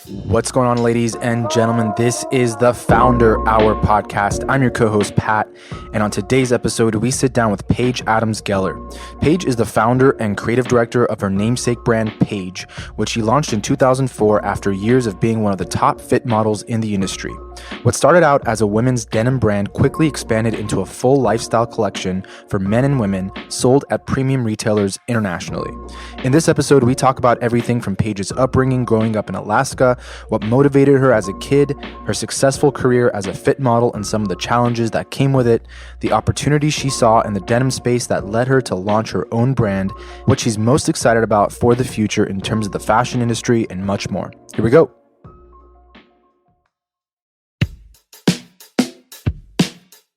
What's going on, ladies and gentlemen? This is the Founder Hour podcast. I'm your co-host, Pat, and on today's episode, we sit down with Paige Adams-Geller. Paige is the founder and creative director of her namesake brand, Paige, which she launched in 2004 after years of being one of the top fit models in the industry. What started out as a women's denim brand quickly expanded into a full lifestyle collection for men and women sold at premium retailers internationally. In this episode, we talk about everything from Paige's upbringing growing up in Alaska, what motivated her as a kid, her successful career as a fit model and some of the challenges that came with it, the opportunities she saw in the denim space that led her to launch her own brand, what she's most excited about for the future in terms of the fashion industry, and much more. Here we go.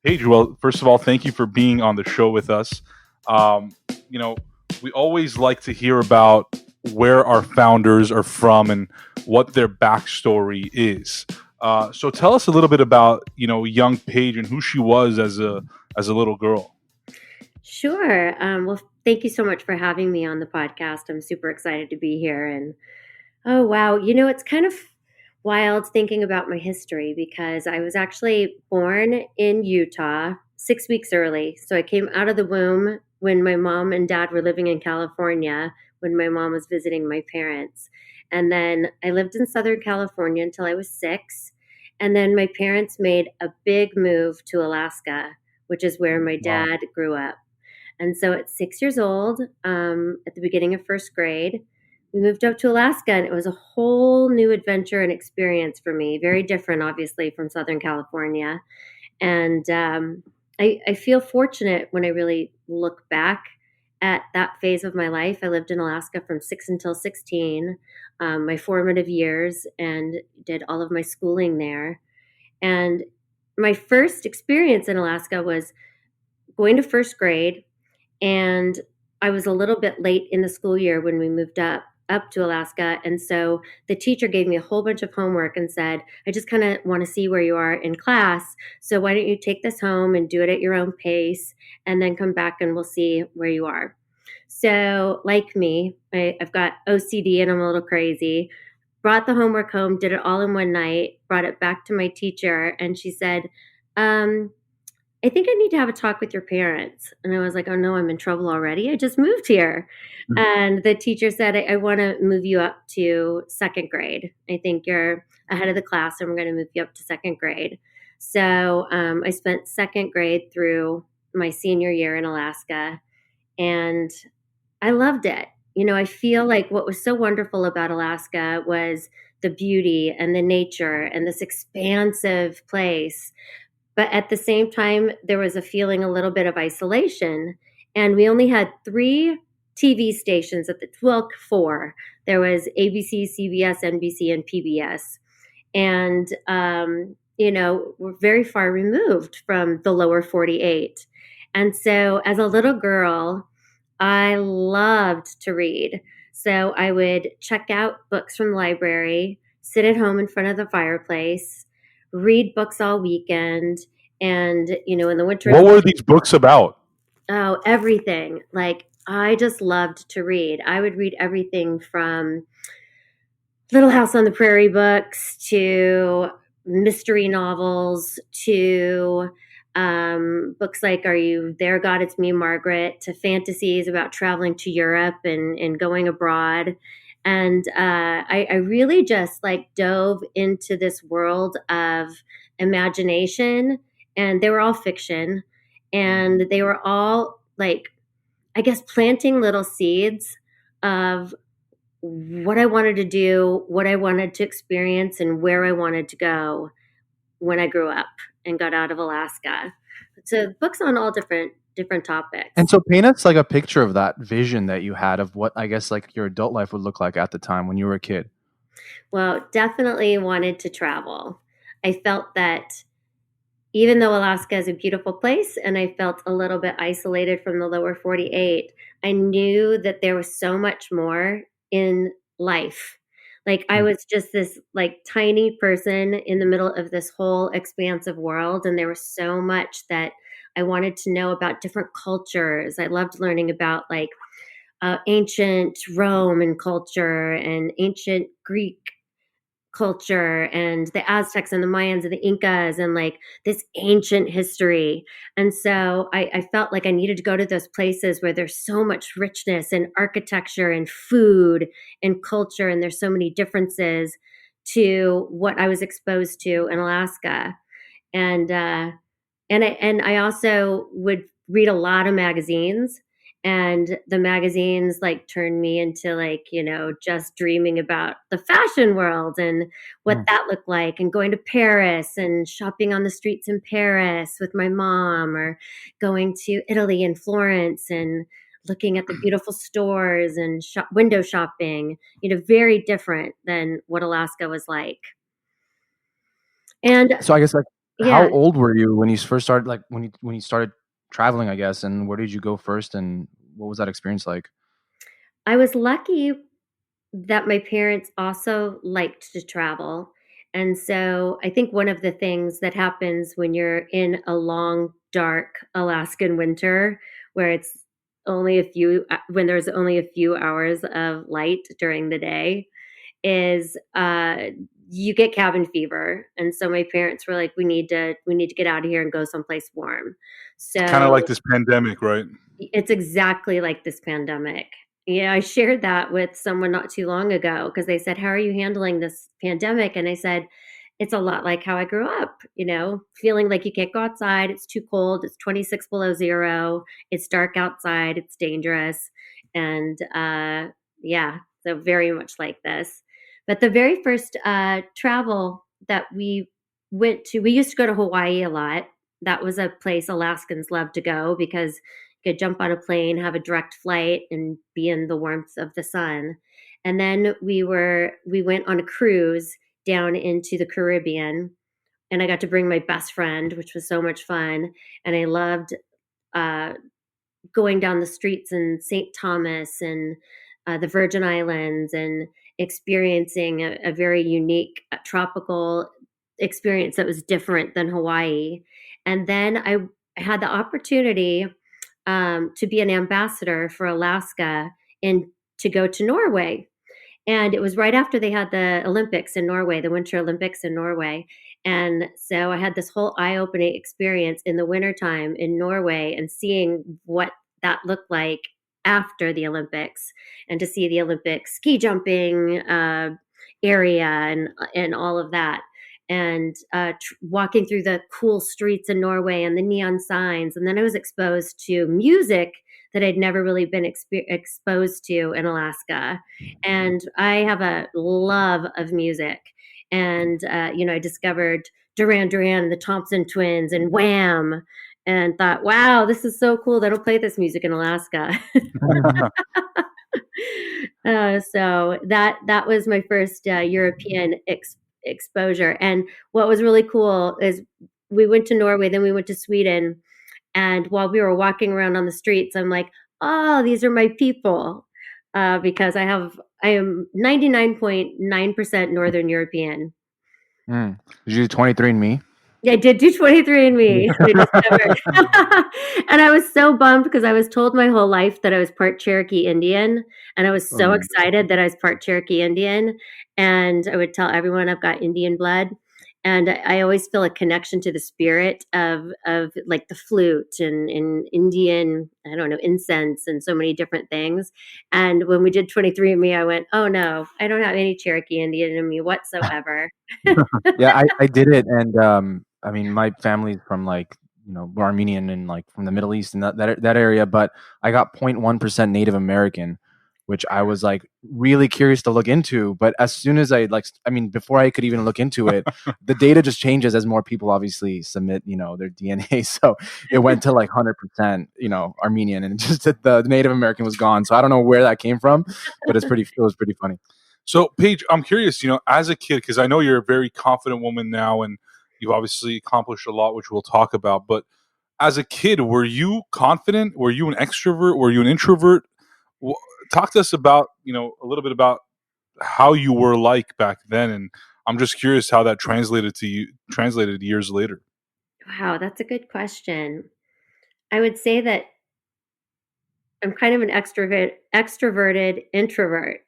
Paige, well, first of all, thank you for being on the show with us. We always like to hear about where our founders are from and what their backstory is. So tell us a little bit about, young Paige and who she was as a little girl. Sure. Well, thank you so much for having me on the podcast. I'm super excited to be here. And oh, wow. It's kind of wild thinking about my history because I was actually born in Utah 6 weeks early. So I came out of the womb when my mom and dad were living in California, when my mom was visiting my parents. And then I lived in Southern California until I was 6. And then my parents made a big move to Alaska, which is where my dad grew up. And so at 6 years old, at the beginning of first grade, we moved up to Alaska, and it was a whole new adventure and experience for me. Very different, obviously, from Southern California. And I feel fortunate when I really look back at that phase of my life. I lived in Alaska from 6 until 16, my formative years, and did all of my schooling there. And my first experience in Alaska was going to first grade, and I was a little bit late in the school year when we moved up to Alaska. And so the teacher gave me a whole bunch of homework and said, I just kind of want to see where you are in class. So why don't you take this home and do it at your own pace and then come back and we'll see where you are. So like me, I've got OCD and I'm a little crazy. Brought the homework home, did it all in one night, brought it back to my teacher. And she said, I think I need to have a talk with your parents. And I was like, oh no, I'm in trouble already. I just moved here. Mm-hmm. And the teacher said, I want to move you up to second grade. I think you're ahead of the class and we're going to move you up to second grade. So I spent second grade through my senior year in Alaska, and I loved it. I feel like what was so wonderful about Alaska was the beauty and the nature and this expansive place. But at the same time, there was a feeling a little bit of isolation. And we only had 3 TV stations well, 4. There was ABC, CBS, NBC, and PBS. And, we're very far removed from the lower 48. And so as a little girl, I loved to read. So I would check out books from the library, sit at home in front of the fireplace, read books all weekend. And, in the winter. What were these books about? Oh, everything. Like, I just loved to read. I would read everything from Little House on the Prairie books to mystery novels to books like Are You There, God? It's Me, Margaret, to fantasies about traveling to Europe and going abroad. And I really just dove into this world of imagination, and they were all fiction, and they were all planting little seeds of what I wanted to do, what I wanted to experience, and where I wanted to go when I grew up and got out of Alaska. So books on all different topics. And so paint us a picture of that vision that you had of what I guess your adult life would look like at the time when you were a kid. Well, definitely wanted to travel. I felt that even though Alaska is a beautiful place and I felt a little bit isolated from the lower 48, I knew that there was so much more in life. I was just this tiny person in the middle of this whole expansive world. And there was so much that I wanted to know about different cultures. I loved learning about ancient Roman culture and ancient Greek culture and the Aztecs and the Mayans and the Incas and like this ancient history. And so I felt like I needed to go to those places where there's so much richness and architecture and food and culture, and there's so many differences to what I was exposed to in Alaska. And I also would read a lot of magazines, and the magazines like turned me into like, just dreaming about the fashion world and what Mm. that looked like, and going to Paris and shopping on the streets in Paris with my mom, or going to Italy and Florence and looking at the beautiful stores and window shopping, very different than what Alaska was like. And So I guess like, how yeah, old were you when you first started, like when you started traveling, I guess, and where did you go first, and what was that experience like? I was lucky that my parents also liked to travel. And so I think one of the things that happens when you're in a long, dark Alaskan winter where it's when there's only a few hours of light during the day is you get cabin fever. And so my parents were like, we need to get out of here and go someplace warm. Kind of like So this pandemic, right? it's exactly like this pandemic. Yeah, I shared that with someone not too long ago because they said, "How are you handling this pandemic?" And I said, "It's a lot like how I grew up, feeling like you can't go outside. It's too cold. It's 26 below zero. It's dark outside. It's dangerous." And yeah, so very much like this. But the very first travel that we went to, we used to go to Hawaii a lot. That was a place Alaskans love to go because you could jump on a plane, have a direct flight, and be in the warmth of the sun. And then we went on a cruise down into the Caribbean, and I got to bring my best friend, which was so much fun. And I loved uh, going down the streets in St. Thomas and the Virgin Islands, and experiencing a very unique tropical experience that was different than Hawaii. And then I had the opportunity to be an ambassador for Alaska and to go to Norway. And it was right after they had the Olympics in Norway, the Winter Olympics in Norway. And so I had this whole eye opening experience in the wintertime in Norway and seeing what that looked like after the Olympics, and to see the Olympic ski jumping area and all of that. And walking through the cool streets in Norway and the neon signs. And then I was exposed to music that I'd never really been exposed to in Alaska. And I have a love of music. And, I discovered Duran Duran and the Thompson Twins and Wham! And thought, wow, this is so cool. They don't play this music in Alaska. So that was my first European exposure. And what was really cool is we went to Norway, then we went to Sweden, and while we were walking around on the streets, I'm like, oh, these are my people, because I am 99.9% Northern European. Mm. Did you do 23andMe? Yeah, I did do 23andMe. I discovered. And I was so bummed because I was told my whole life that I was part Cherokee Indian. And I was so Oh, excited that I was part Cherokee Indian. And I would tell everyone I've got Indian blood. And I always feel a connection to the spirit of like the flute and Indian, I don't know, incense and so many different things. And when we did 23andMe, I went, oh no, I don't have any Cherokee Indian in me whatsoever. yeah, I did it, and I mean, my family's from like, we're Armenian and like from the Middle East and that area, but I got 0.1% Native American, which I was like really curious to look into. But as soon as before I could even look into it, the data just changes as more people obviously submit, their DNA. So it went to like 100%, Armenian, and just the Native American was gone. So I don't know where that came from, but it was pretty funny. So, Paige, I'm curious, as a kid, because I know you're a very confident woman now and you've obviously accomplished a lot, which we'll talk about. But as a kid, were you confident? Were you an extrovert? Were you an introvert? Talk to us about, a little bit about how you were like back then. And I'm just curious how that translated years later. Wow, that's a good question. I would say that I'm kind of an extroverted introvert.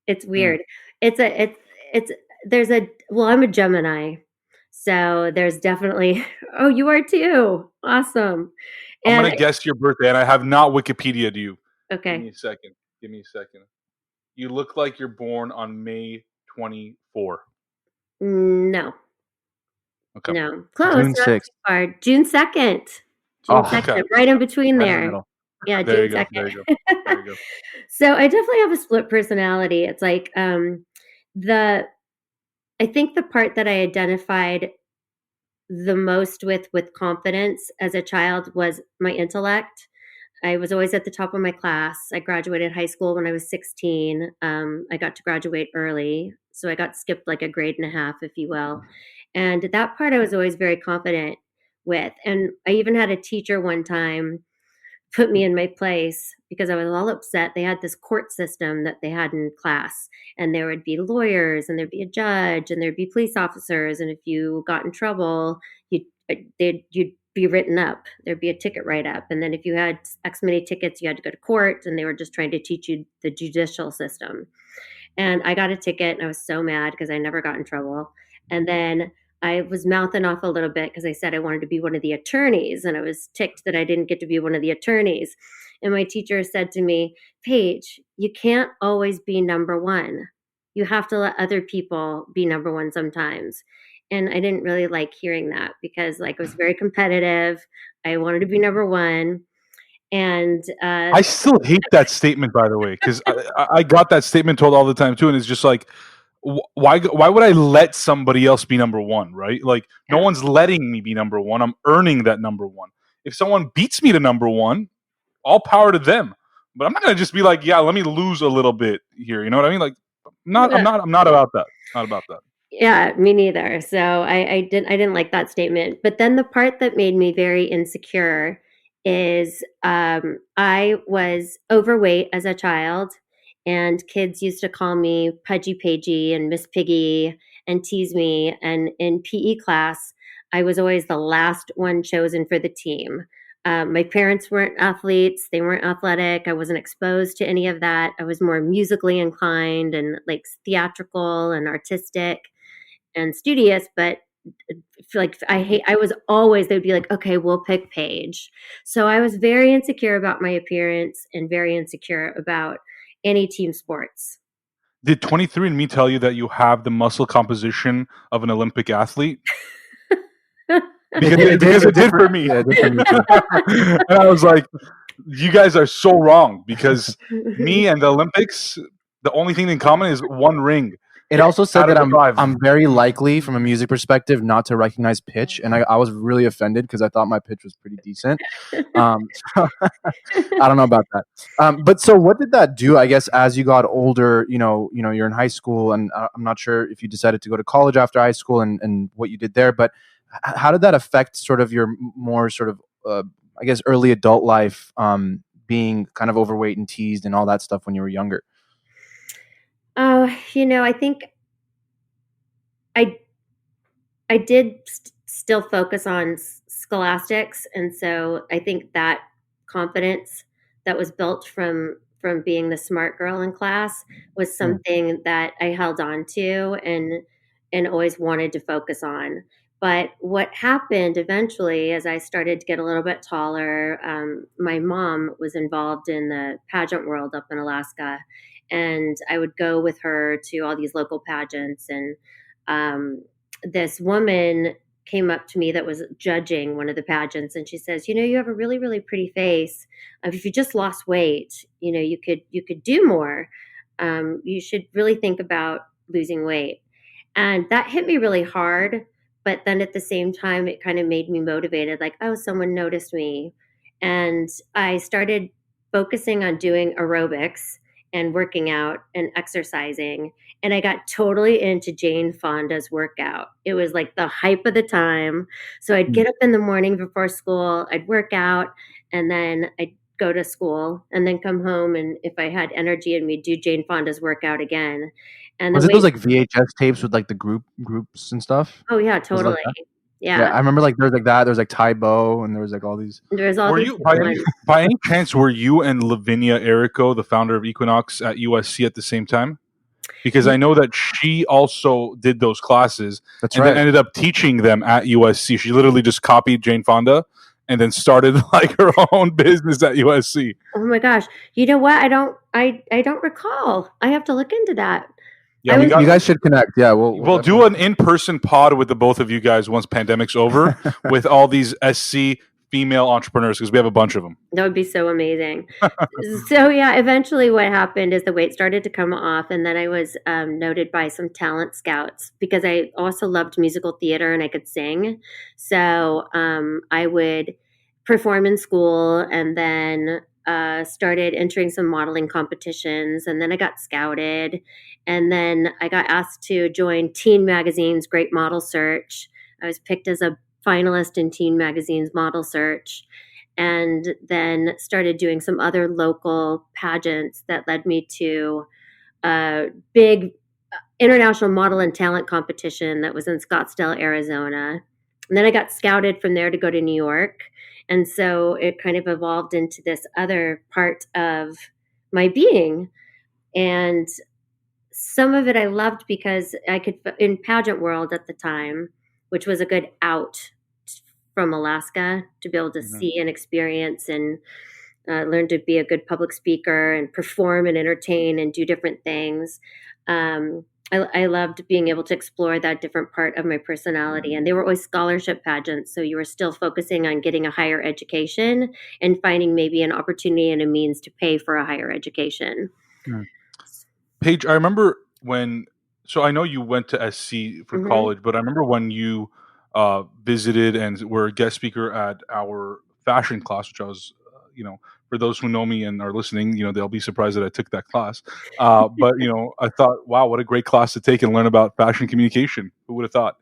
It's Mm. weird. It's I'm a Gemini. So there's definitely, oh, you are too. Awesome. I'm And gonna guess your birthday, and I have not Wikipedia'd you. Give me okay, a second. You look like you're born on May 24. no, Okay. no, close, June not too 6th. far. June 2nd. June Oh, 2nd, Okay. right in between right in the there. middle. Yeah, There June you go. There 2nd. you go. There you go. So I definitely have a split personality. It's like the I think the part that I identified the most with confidence as a child was my intellect. I was always at the top of my class. I graduated high school when I was 16. I got to graduate early, so I got skipped like a grade and a half, if you will. And that part I was always very confident with. And I even had a teacher one time put me in my place because I was all upset. They had this court system that they had in class, and there would be lawyers, and there'd be a judge, and there'd be police officers. And if you got in trouble, you'd you'd be written up. There'd be a ticket write up, and then if you had X many tickets, you had to go to court. And they were just trying to teach you the judicial system. And I got a ticket and I was so mad because I never got in trouble. And then I was mouthing off a little bit because I said I wanted to be one of the attorneys and I was ticked that I didn't get to be one of the attorneys. And my teacher said to me, Paige, you can't always be number one. You have to let other people be number one sometimes. And I didn't really like hearing that because like I was very competitive. I wanted to be number one. And I still hate that statement, by the way, because I got that statement told all the time too, and it's just like, why would I let somebody else be number one, right? Like, no yeah. one's letting me be number one. I'm earning that number one. If someone beats me to number one, all power to them. But I'm not gonna just be like, yeah, let me lose a little bit here. You know what I mean? Like, I'm not about that. Not about that. Yeah, me neither. So I didn't like that statement. But then the part that made me very insecure is I was overweight as a child, and kids used to call me Pudgy Pagey and Miss Piggy and tease me. And in PE class, I was always the last one chosen for the team. My parents weren't athletes, they weren't athletic. I wasn't exposed to any of that. I was more musically inclined and like theatrical and artistic and studious, but like I was always, they'd be like, okay, we'll pick Paige. So I was very insecure about my appearance and very insecure about any team sports. Did 23andMe tell you that you have the muscle composition of an Olympic athlete? Because it did for me. Yeah, it did for me too. And I was like, you guys are so wrong because me and the Olympics, the only thing in common is one ring. It also said Out that of the five. I'm very likely from a music perspective not to recognize pitch, and I was really offended because I thought my pitch was pretty decent. So I don't know about that. But so what did that do? I guess as you got older, you're in high school, and I'm not sure if you decided to go to college after high school and what you did there. But how did that affect sort of your more sort of I guess early adult life, being kind of overweight and teased and all that stuff when you were younger? Oh, I think I I did still focus on scholastics, and so I think that confidence that was built from being the smart girl in class was something that I held on to and always wanted to focus on. But what happened eventually, as I started to get a little bit taller, my mom was involved in the pageant world up in Alaska, and I would go with her to all these local pageants. And this woman came up to me that was judging one of the pageants, and she says, you have a really, really pretty face. If you just lost weight, you could do more. You should really think about losing weight. And that hit me really hard. But then at the same time, it kind of made me motivated, like, oh, someone noticed me. And I started focusing on doing aerobics and working out and exercising. And I got totally into Jane Fonda's workout. It was like the hype of the time. So I'd get up in the morning before school, I'd work out, and then I'd go to school and then come home. And if I had energy in me, do Jane Fonda's workout again. And Was the it those weight, like VHS tapes with like the groups and stuff? oh yeah, Was it like totally. that? Yeah, Yeah. I remember like there was like that. There was like Ty Bo, and there was like all these. There's all Were these you by people. any, by any chance were you and Lavinia Errico, the founder of Equinox, at USC at the same time? because I know that she also did those classes That's and right. then ended up teaching them at USC. She literally just copied Jane Fonda and then started like her own business at USC. Oh my gosh. You know what? I don't recall. I have to look into that. Yeah, I we was got. You guys should connect. Yeah, We'll do an in-person pod with the both of you guys once pandemic's over, with all these SC female entrepreneurs, because we have a bunch of them. That would be so amazing. So yeah, eventually what happened is the weight started to come off, and then I was noted by some talent scouts because I also loved musical theater and I could sing. So I would perform in school, and then started entering some modeling competitions, and then I got scouted, and then I got asked to join Teen Magazine's Great Model Search. I was picked as a finalist in Teen Magazine's Model Search, and then started doing some other local pageants that led me to a big international model and talent competition that was in Scottsdale, Arizona. And then I got scouted from there to go to New York. And so it kind of evolved into this other part of my being. And some of it I loved because I could, in pageant world at the time, which was a good out from Alaska to be able to see and experience and learn to be a good public speaker and perform and entertain and do different things. I loved being able to explore that different part of my personality. And they were always scholarship pageants. So you were still focusing on getting a higher education and finding maybe an opportunity and a means to pay for a higher education. Paige, I remember when, so I know you went to SC for college, but I remember when you visited and were a guest speaker at our fashion class, which I was, for those who know me and are listening, they'll be surprised that I took that class. But, I thought, wow, what a great class to take and learn about fashion communication. Who would have thought?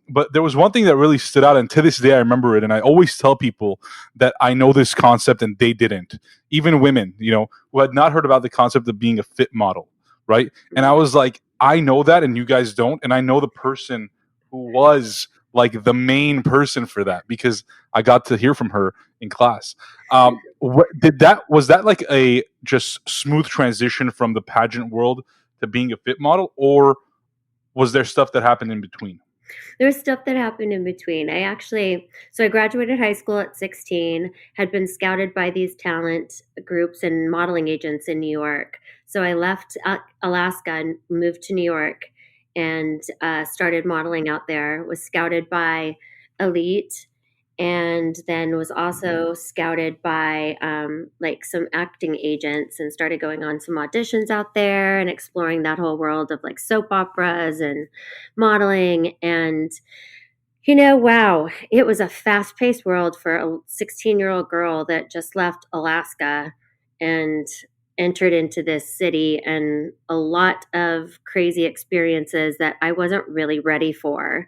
But there was one thing that really stood out, and to this day I remember it. And I always tell people that I know this concept and they didn't. Even women, who had not heard about the concept of being a fit model, right? And I was like, I know that and you guys don't. And I know the person who was like the main person for that because I got to hear from her in class. Was that like a just smooth transition from the pageant world to being a fit model, or was there stuff that happened in between? There was stuff that happened in between. I graduated high school at 16, had been scouted by these talent groups and modeling agents in New York. So I left Alaska and moved to New York and started modeling out there, was scouted by Elite, and then was also scouted by like some acting agents and started going on some auditions out there and exploring that whole world of like soap operas and modeling. And wow, it was a fast-paced world for a 16-year-old girl that just left Alaska and entered into this city, and a lot of crazy experiences that I wasn't really ready for.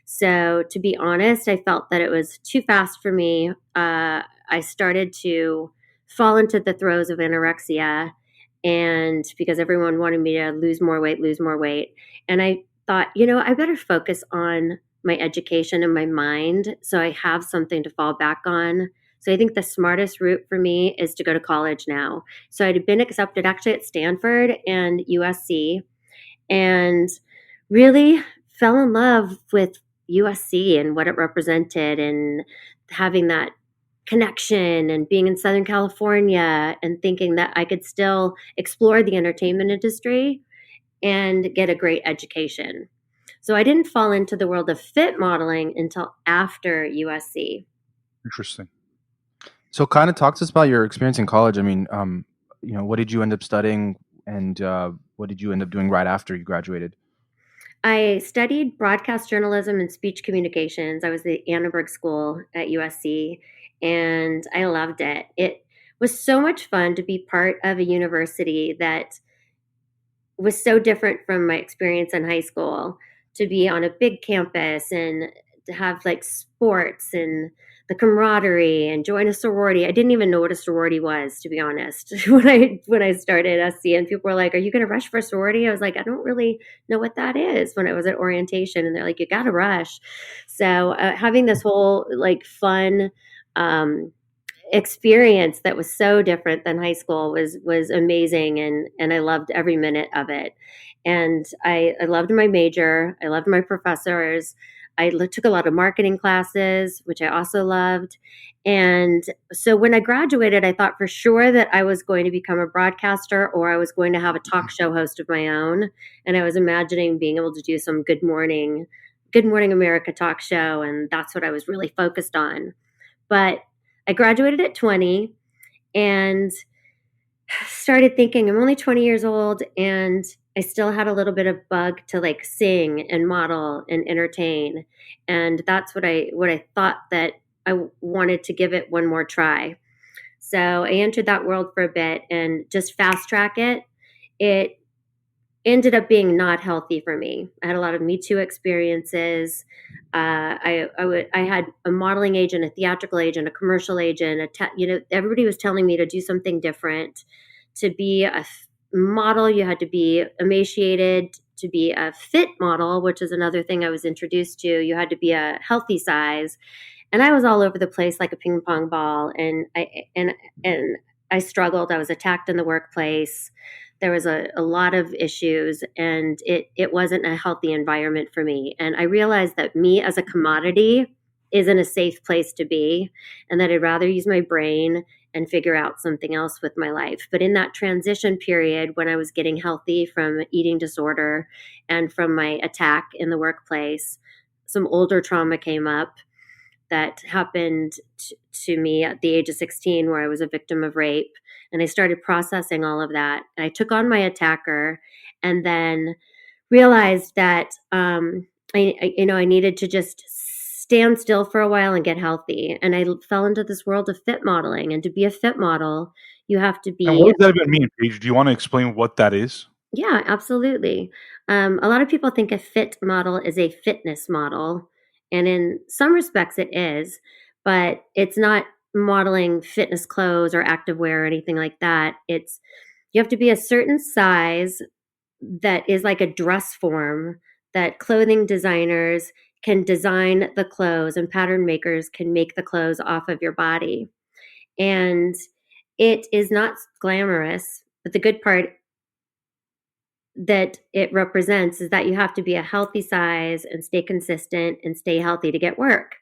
So, to be honest, I felt that it was too fast for me. I started to fall into the throes of anorexia, and because everyone wanted me to lose more weight. And I thought, I better focus on my education and my mind so I have something to fall back on. So I think the smartest route for me is to go to college now. So I'd been accepted actually at Stanford and USC, and really fell in love with USC and what it represented, and having that connection and being in Southern California and thinking that I could still explore the entertainment industry and get a great education. So I didn't fall into the world of fit modeling until after USC. Interesting. So kind of talk to us about your experience in college. I mean, what did you end up studying, and what did you end up doing right after you graduated? I studied broadcast journalism and speech communications. I was at Annenberg School at USC, and I loved it. It was so much fun to be part of a university that was so different from my experience in high school, to be on a big campus and to have like sports and the camaraderie and join a sorority. I didn't even know what a sorority was, to be honest, when I started SC, and people were like, "Are you going to rush for a sorority?" I was like, "I don't really know what that is," when I was at orientation, and they're like, "You got to rush." So having this whole like fun experience that was so different than high school was amazing, and I loved every minute of it. And I loved my major. I loved my professors. Took a lot of marketing classes, which I also loved. And so when I graduated, I thought for sure that I was going to become a broadcaster or I was going to have a talk show host of my own. And I was imagining being able to do some Good Morning America talk show. And that's what I was really focused on. But I graduated at 20 and started thinking I'm only 20 years old and I still had a little bit of bug to like sing and model and entertain. And that's what I thought that I wanted to give it one more try. So I entered that world for a bit and just fast track it. It ended up being not healthy for me. I had a lot of Me Too experiences. I had a modeling agent, a theatrical agent, a commercial agent. Everybody was telling me to do something different. To be a model, you had to be emaciated. To be a fit model, which is another thing I was introduced to, you had to be a healthy size. And I was all over the place like a ping pong ball. And I struggled. I was attacked in the workplace. There was a lot of issues, and it wasn't a healthy environment for me. And I realized that me as a commodity isn't a safe place to be, and that I'd rather use my brain and figure out something else with my life. But in that transition period, when I was getting healthy from eating disorder and from my attack in the workplace, some older trauma came up that happened to me at the age of 16, where I was a victim of rape. And I started processing all of that. And I took on my attacker and then realized that I needed to just stand still for a while and get healthy. And I fell into this world of fit modeling. And to be a fit model, you have to And what be. does that even mean, Paige? Do you want to explain what that is? Yeah, absolutely. A lot of people think a fit model is a fitness model. And in some respects, it is, but it's not modeling fitness clothes or activewear or anything like that. You have to be a certain size that is like a dress form that clothing designers can design the clothes and pattern makers can make the clothes off of your body. And it is not glamorous, but the good part that it represents is that you have to be a healthy size and stay consistent and stay healthy to get work.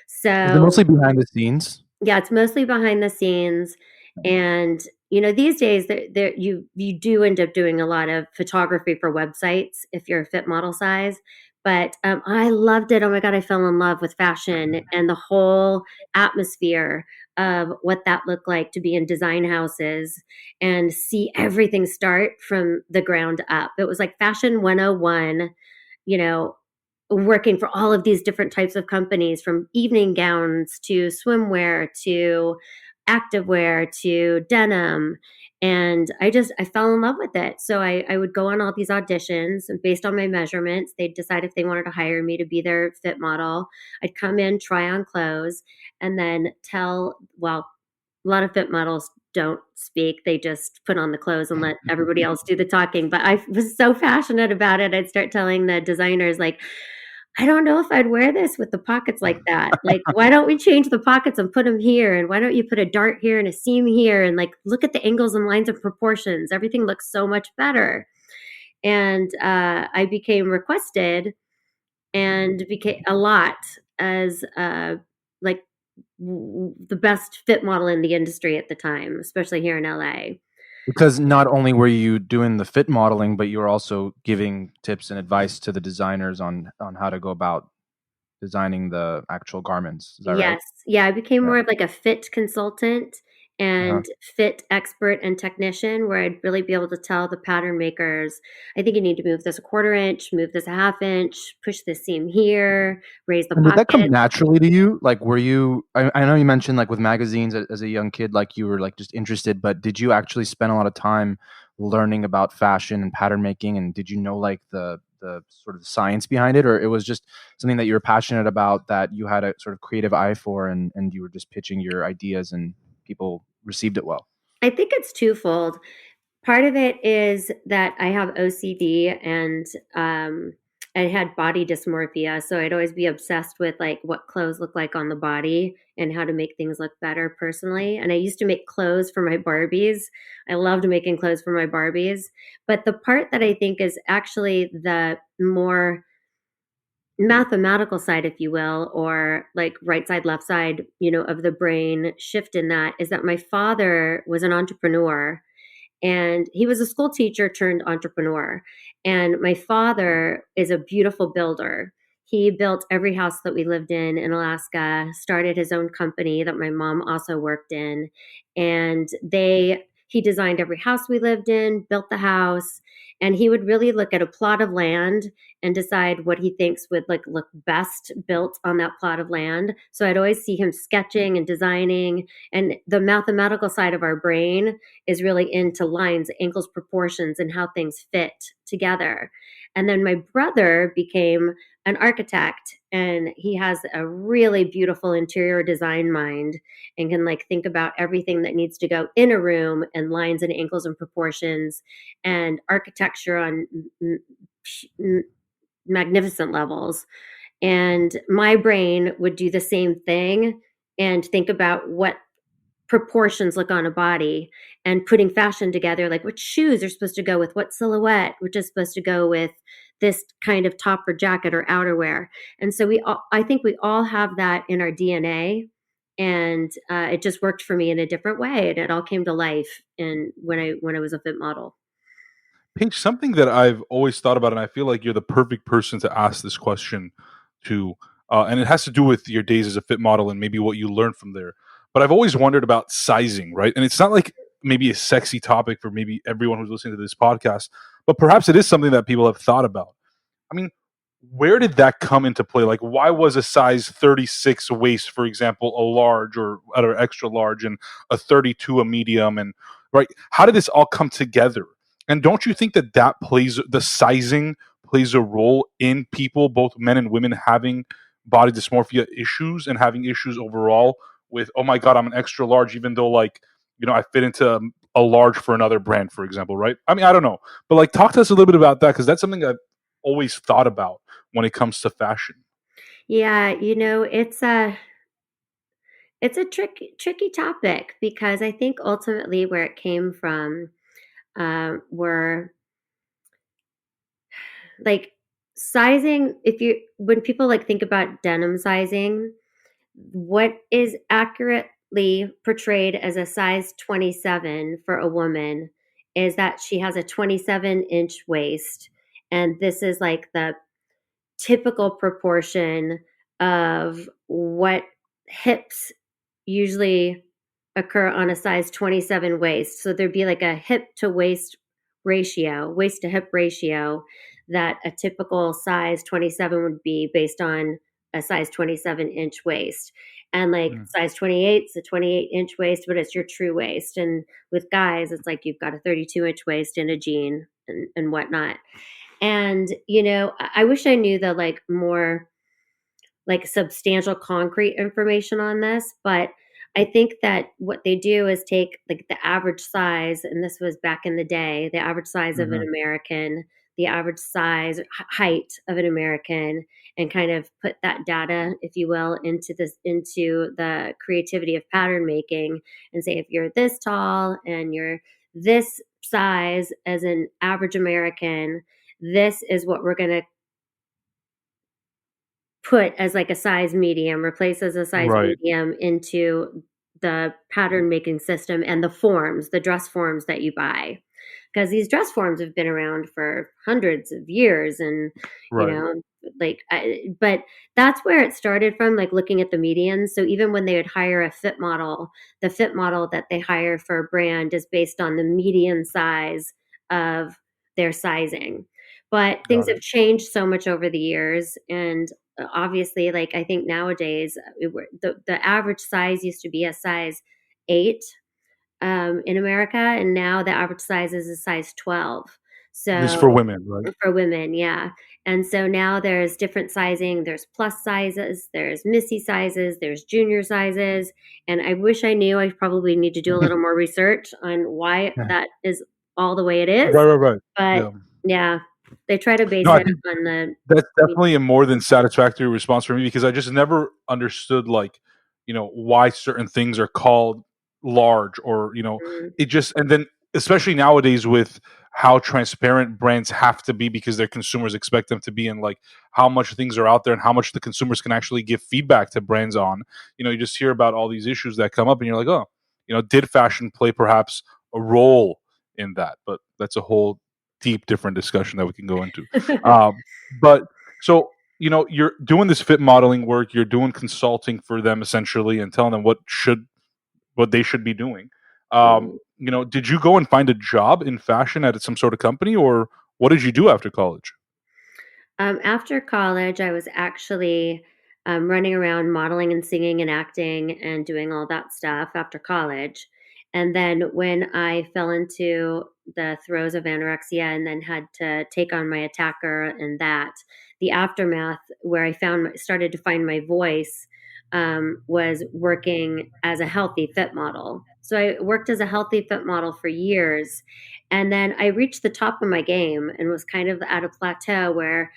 Is it So, mostly behind the scenes? yeah, it's mostly behind the scenes. And these days you do end up doing a lot of photography for websites if you're a fit model size. But I loved it. Oh my God, I fell in love with fashion and the whole atmosphere of what that looked like to be in design houses and see everything start from the ground up. It was like Fashion 101, you know, working for all of these different types of companies, from evening gowns to swimwear to activewear to denim. And I fell in love with it. So I would go on all these auditions, and based on my measurements, they'd decide if they wanted to hire me to be their fit model. I'd come in, try on clothes, and then well, a lot of fit models don't speak. They just put on the clothes and let everybody else do the talking. But I was so passionate about it. I'd start telling the designers, like, I don't know if I'd wear this with the pockets like that. Like, why don't we change the pockets and put them here? And why don't you put a dart here and a seam here? And like, look at the angles and lines of proportions. Everything looks so much better. And I became requested and became a lot as like the best fit model in the industry at the time, especially here in LA. Because not only were you doing the fit modeling, but you were also giving tips and advice to the designers on how to go about designing the actual garments. Is that right? Yes. Yeah, I became Yeah. more of like a fit consultant Uh-huh. and fit expert and technician, where I'd really be able to tell the pattern makers, I think you need to move this a quarter inch, move this a half inch, push this seam here, raise the And did that come pocket. naturally to you? Like, were you? I know you mentioned like with magazines as a young kid, like you were like just interested, but did you actually spend a lot of time learning about fashion and pattern making? And did you know like the sort of science behind it, or it was just something that you were passionate about that you had a sort of creative eye for, and you were just pitching your ideas and people received it well? I think it's twofold. Part of it is that I have OCD and I had body dysmorphia, so I'd always be obsessed with like what clothes look like on the body and how to make things look better personally. And I used to make clothes for my Barbies. I loved making clothes for my Barbies. But the part that I think is actually the more mathematical side, if you will, or like right side, left side, of the brain shift in that is that my father was an entrepreneur, and he was a school teacher turned entrepreneur. And my father is a beautiful builder. He built every house that we lived in Alaska, started his own company that my mom also worked in. And he designed every house we lived in, built the house, and he would really look at a plot of land and decide what he thinks would like look best built on that plot of land. So I'd always see him sketching and designing, and the mathematical side of our brain is really into lines, angles, proportions, and how things fit together. And then my brother became an architect, and he has a really beautiful interior design mind and can like think about everything that needs to go in a room and lines and angles and proportions and architecture on magnificent levels. And my brain would do the same thing and think about what proportions look on a body and putting fashion together, like what shoes are supposed to go with what silhouette, which is supposed to go with this kind of top or jacket or outerwear. And so I think we all have that in our DNA. And it just worked for me in a different way, and it all came to life when I was a fit model. Paige, something that I've always thought about, and I feel like you're the perfect person to ask this question to, and it has to do with your days as a fit model and maybe what you learned from there. But I've always wondered about sizing, right? And it's not like maybe a sexy topic for maybe everyone who's listening to this podcast, but perhaps it is something that people have thought about. I mean, where did that come into play? Like, why was a size 36 waist, for example, a large or extra large, and a 32 a medium? And right, how did this all come together? And don't you think that the sizing plays a role in people, both men and women, having body dysmorphia issues and having issues overall with, oh my God, I'm an extra large, even though like, I fit into a large for another brand, for example, right? I mean, I don't know, but like, talk to us a little bit about that, because that's something I've always thought about when it comes to fashion. Yeah, it's a tricky topic because I think ultimately where it came from were like sizing. When people like think about denim sizing, what is accurately portrayed as a size 27 for a woman is that she has a 27-inch waist, and this is like the typical proportion of what hips usually occur on a size 27 waist. So there'd be like a hip to waist ratio, waist to hip ratio, that a typical size 27 would be based on a size 27-inch waist. And like Mm. size 28 is a 28-inch waist, but it's your true waist. And with guys, it's like you've got a 32-inch waist in a jean and whatnot. And, I wish I knew the like more like substantial concrete information on this, but I think that what they do is take like the average size, and this was back in the day, the average size of an Mhm. American, the average size height of an American, and kind of put that data, if you will, into the creativity of pattern making, and say if you're this tall and you're this size as an average American, this is what we're going to put as like a size medium, replace as a size Right. medium into the pattern making system and the dress forms that you buy. Because these dress forms have been around for hundreds of years, and you Right. know, but that's where it started from. Like looking at the medians. So even when they would hire a fit model, the fit model that they hire for a brand is based on the median size of their sizing. But things Got have it. changed so much over the years, and obviously, like I think nowadays, the average size used to be a size 8 in America, and now the average size is a size 12. This is for So women, right? for women, yeah. And so now there's different sizing. There's plus sizes, there's Missy sizes, there's junior sizes. And I wish I knew. I probably need to do a little more research on why Yeah. that is all the way it is. Right, right, right. But Yeah. yeah. They try to base No, I it think on the. that's definitely a more than satisfactory response for me because I just never understood like, why certain things are called large or, it just and then especially nowadays with how transparent brands have to be because their consumers expect them to be and like how much things are out there and how much the consumers can actually give feedback to brands on. You just hear about all these issues that come up and you're like, oh, did fashion play perhaps a role in that? But that's a whole deep different discussion that we can go into. But so you're doing this fit modeling work, you're doing consulting for them essentially, and telling them what they should be doing. Did you go and find a job in fashion at some sort of company, or what did you do after college? After college, I was actually running around modeling and singing and acting and doing all that stuff after college. And then when I fell into the throes of anorexia and then had to take on my attacker and that, the aftermath where I started to find my voice was working as a healthy fit model. So I worked as a healthy fit model for years. And then I reached the top of my game and was kind of at a plateau where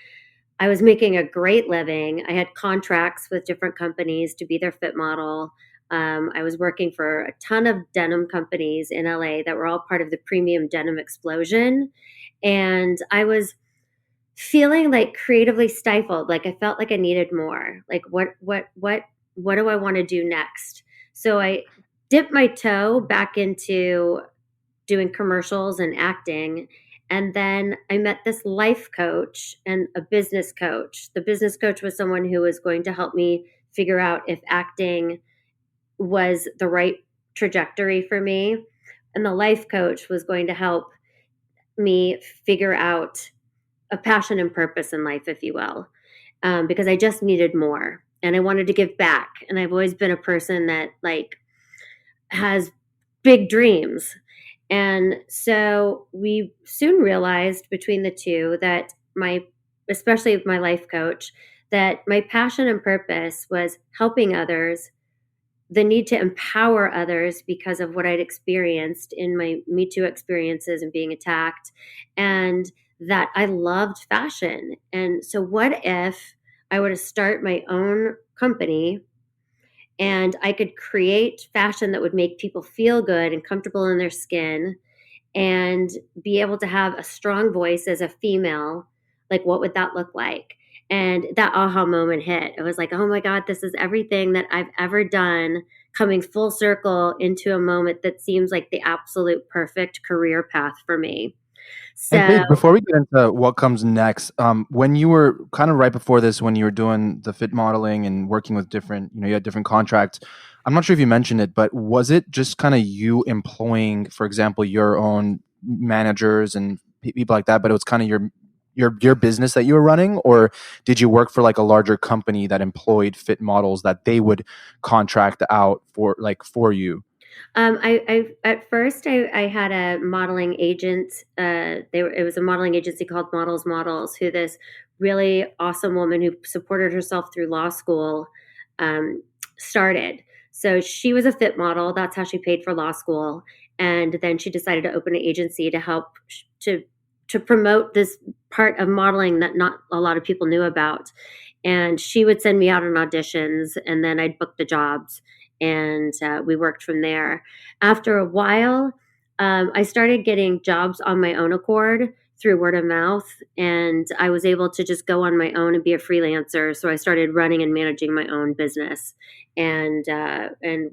I was making a great living. I had contracts with different companies to be their fit model. I was working for a ton of denim companies in LA that were all part of the premium denim explosion. And I was feeling like creatively stifled. Like I felt like I needed more. Like what do I want to do next? So I dipped my toe back into doing commercials and acting. And then I met this life coach and a business coach. The business coach was someone who was going to help me figure out if acting was the right trajectory for me. And the life coach was going to help me figure out a passion and purpose in life, if you will, because I just needed more and I wanted to give back. And I've always been a person that like has big dreams. And so we soon realized between the two that especially my life coach, that my passion and purpose was helping others, the need to empower others because of what I'd experienced in my Me Too experiences and being attacked, and that I loved fashion. And so, what if I were to start my own company and I could create fashion that would make people feel good and comfortable in their skin and be able to have a strong voice as a female? Like, what would that look like? And that aha moment hit. It was like, oh my God, this is everything that I've ever done coming full circle into a moment that seems like the absolute perfect career path for me. And So, Paige, before we get into what comes next, when you were kind of right before this, when you were doing the fit modeling and working with different, you had different contracts. I'm not sure if you mentioned it, but was it just kind of you employing, for example, your own managers and people like that? But it was kind of your business that you were running, or did you work for like a larger company that employed fit models that they would contract out for you? I at first I had a modeling agent. It was a modeling agency called Models Models, who this really awesome woman who supported herself through law school um, started. So she was a fit model. That's how she paid for law school, and then she decided to open an agency to help to to promote this part of modeling that not a lot of people knew about. And she would send me out on auditions, and then I'd book the jobs, and we worked from there. After a while, I started getting jobs on my own accord through word of mouth, and I was able to just go on my own and be a freelancer. So I started running and managing my own business, and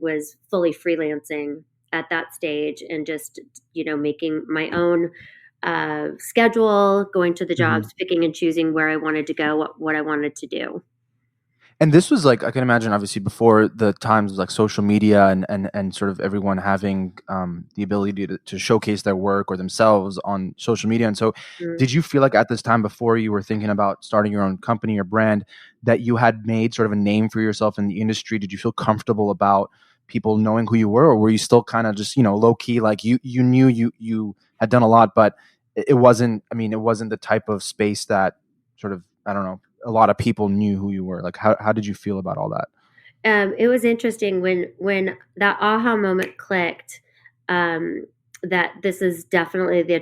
was fully freelancing at that stage, and just making my own schedule, going to the jobs, picking and choosing where I wanted to go, what I wanted to do. And this was like, I can imagine, obviously, before the times of like social media and sort of everyone having the ability to showcase their work or themselves on social media. And so, Mm. did you feel like at this time, before you were thinking about starting your own company or brand, that you had made sort of a name for yourself in the industry? Did you feel comfortable about people knowing who you were, or were you still kind of just low key, like you knew you had done a lot, but it wasn't? I mean, it wasn't the type of space that sort of, I don't know, a lot of people knew who you were. Like, how did you feel about all that? It was interesting when that aha moment clicked, that this is definitely the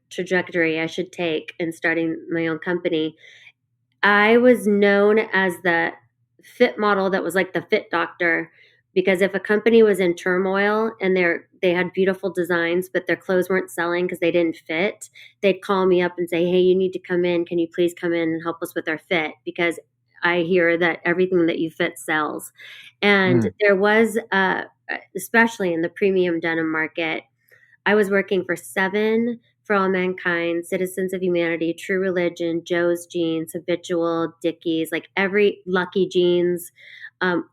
trajectory I should take in starting my own company. I was known as the fit model that was like the fit doctor, because if a company was in turmoil and they had beautiful designs but their clothes weren't selling because they didn't fit, they'd call me up and say, "Hey, you need to come in. Can you please come in and help us with our fit? Because I hear that everything that you fit sells." And Mm. there was, especially in the premium denim market, I was working for Seven, For All Mankind, Citizens of Humanity, True Religion, Joe's Jeans, Habitual, Dickies, like every Lucky Jeans,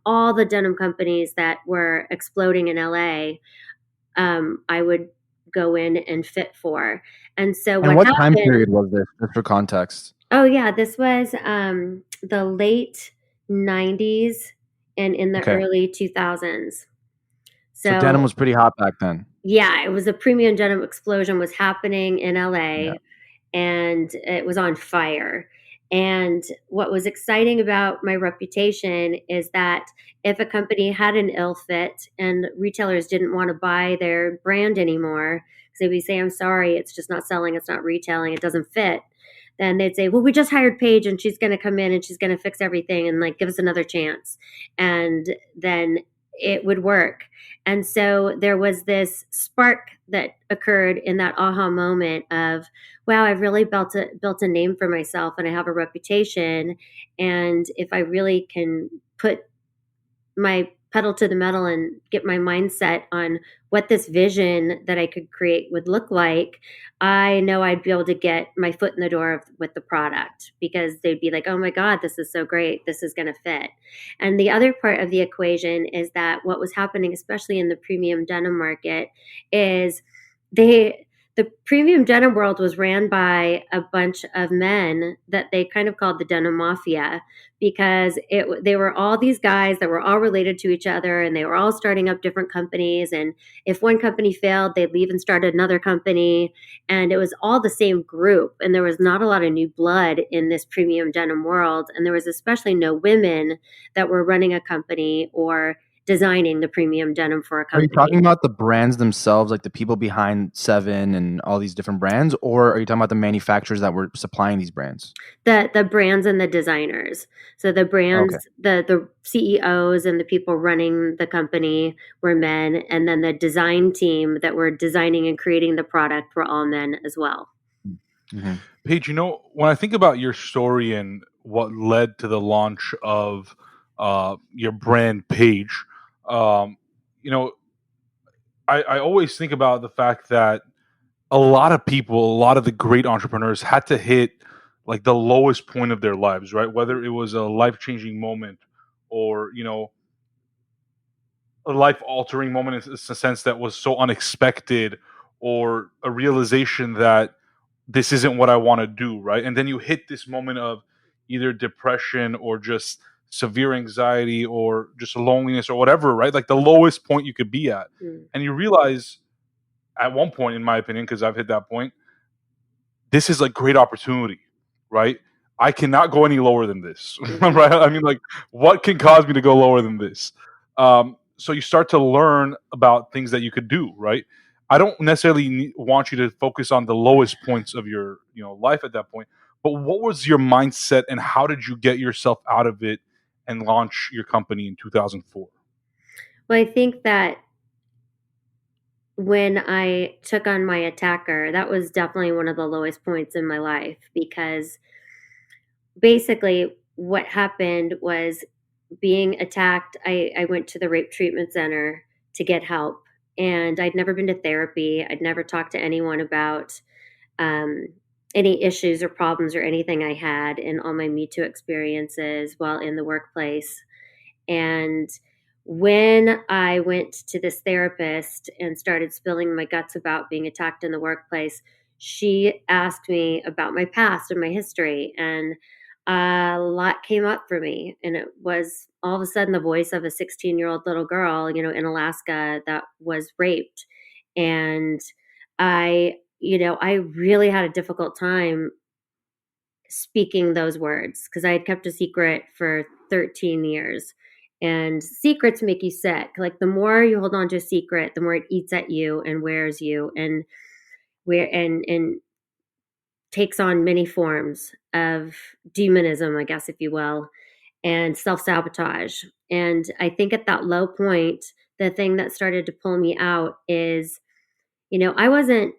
all the denim companies that were exploding in LA, I would go in and fit for. And so And what what time happened? period was this, just for context? Oh yeah, this was the late '90s and in the Okay. early 2000s. So denim So was pretty hot back then. yeah, it was a premium denim explosion was happening in Yeah. LA, and it was on fire. And what was exciting about my reputation is that if a company had an ill fit and retailers didn't want to buy their brand anymore, because they'd be saying, "I'm sorry, it's just not selling, it's not retailing, it doesn't fit," then they'd say, "Well, we just hired Paige and she's going to come in and she's going to fix everything and like give us another chance." And then it would work. And so there was this spark that occurred in that aha moment of, wow, I've really built a name for myself and I have a reputation. And if I really can put my pedal to the metal and get my mindset on what this vision that I could create would look like, I know I'd be able to get my foot in the door with the product, because they'd be like, "Oh my God, this is so great. This is going to fit." And the other part of the equation is that what was happening, especially in the premium denim market, is the premium denim world was ran by a bunch of men that they kind of called the denim mafia, because they were all these guys that were all related to each other and they were all starting up different companies, and if one company failed they'd leave and start another company, and it was all the same group, and there was not a lot of new blood in this premium denim world, and there was especially no women that were running a company or designing the premium denim for a Are you talking company. about the brands themselves, like the people behind Seven and all these different brands, or are you talking about the manufacturers that were supplying these brands? The brands and the designers. So the Okay. brands, the CEOs and the people running the company were men, and then the design team that were designing and creating the product were all men as well. Mhm. Paige, when I think about your story and what led to the launch of your brand, Paige, um, you know, I always think about the fact that a lot of people, a lot of the great entrepreneurs had to hit like the lowest point of their lives, right? Whether it was a life changing moment or, a life altering moment in a sense that was so unexpected, or a realization that this isn't what I want to do, right? And then you hit this moment of either depression or just severe anxiety or just loneliness or whatever, right? Like the lowest point you could be at. Mm. And you realize at one point, in my opinion, because I've hit that point, this is like great opportunity, right? I cannot go any lower than this, Mhm. right? I mean, like, what can cause me to go lower than this? So you start to learn about things that you could do, right? I don't necessarily want you to focus on the lowest points of your, life at that point, but what was your mindset and how did you get yourself out of it and launch your company in 2004? Well, I think that when I took on my attacker, that was definitely one of the lowest points in my life, because basically what happened was, being attacked, I went to the rape treatment center to get help, and I'd never been to therapy. I'd never talked to anyone about um, any issues or problems or anything I had in all my Me Too experiences while in the workplace. And when I went to this therapist and started spilling my guts about being attacked in the workplace, she asked me about my past and my history. And a lot came up for me. And it was all of a sudden the voice of a 16-year-old little girl, in Alaska that was raped. And I really had a difficult time speaking those words, because I had kept a secret for 13 years. And secrets make you sick. Like the more you hold on to a secret, the more it eats at you and wears you. And takes on many forms of demonism, I guess, if you will, and self-sabotage. And I think at that low point, the thing that started to pull me out is, I wasn't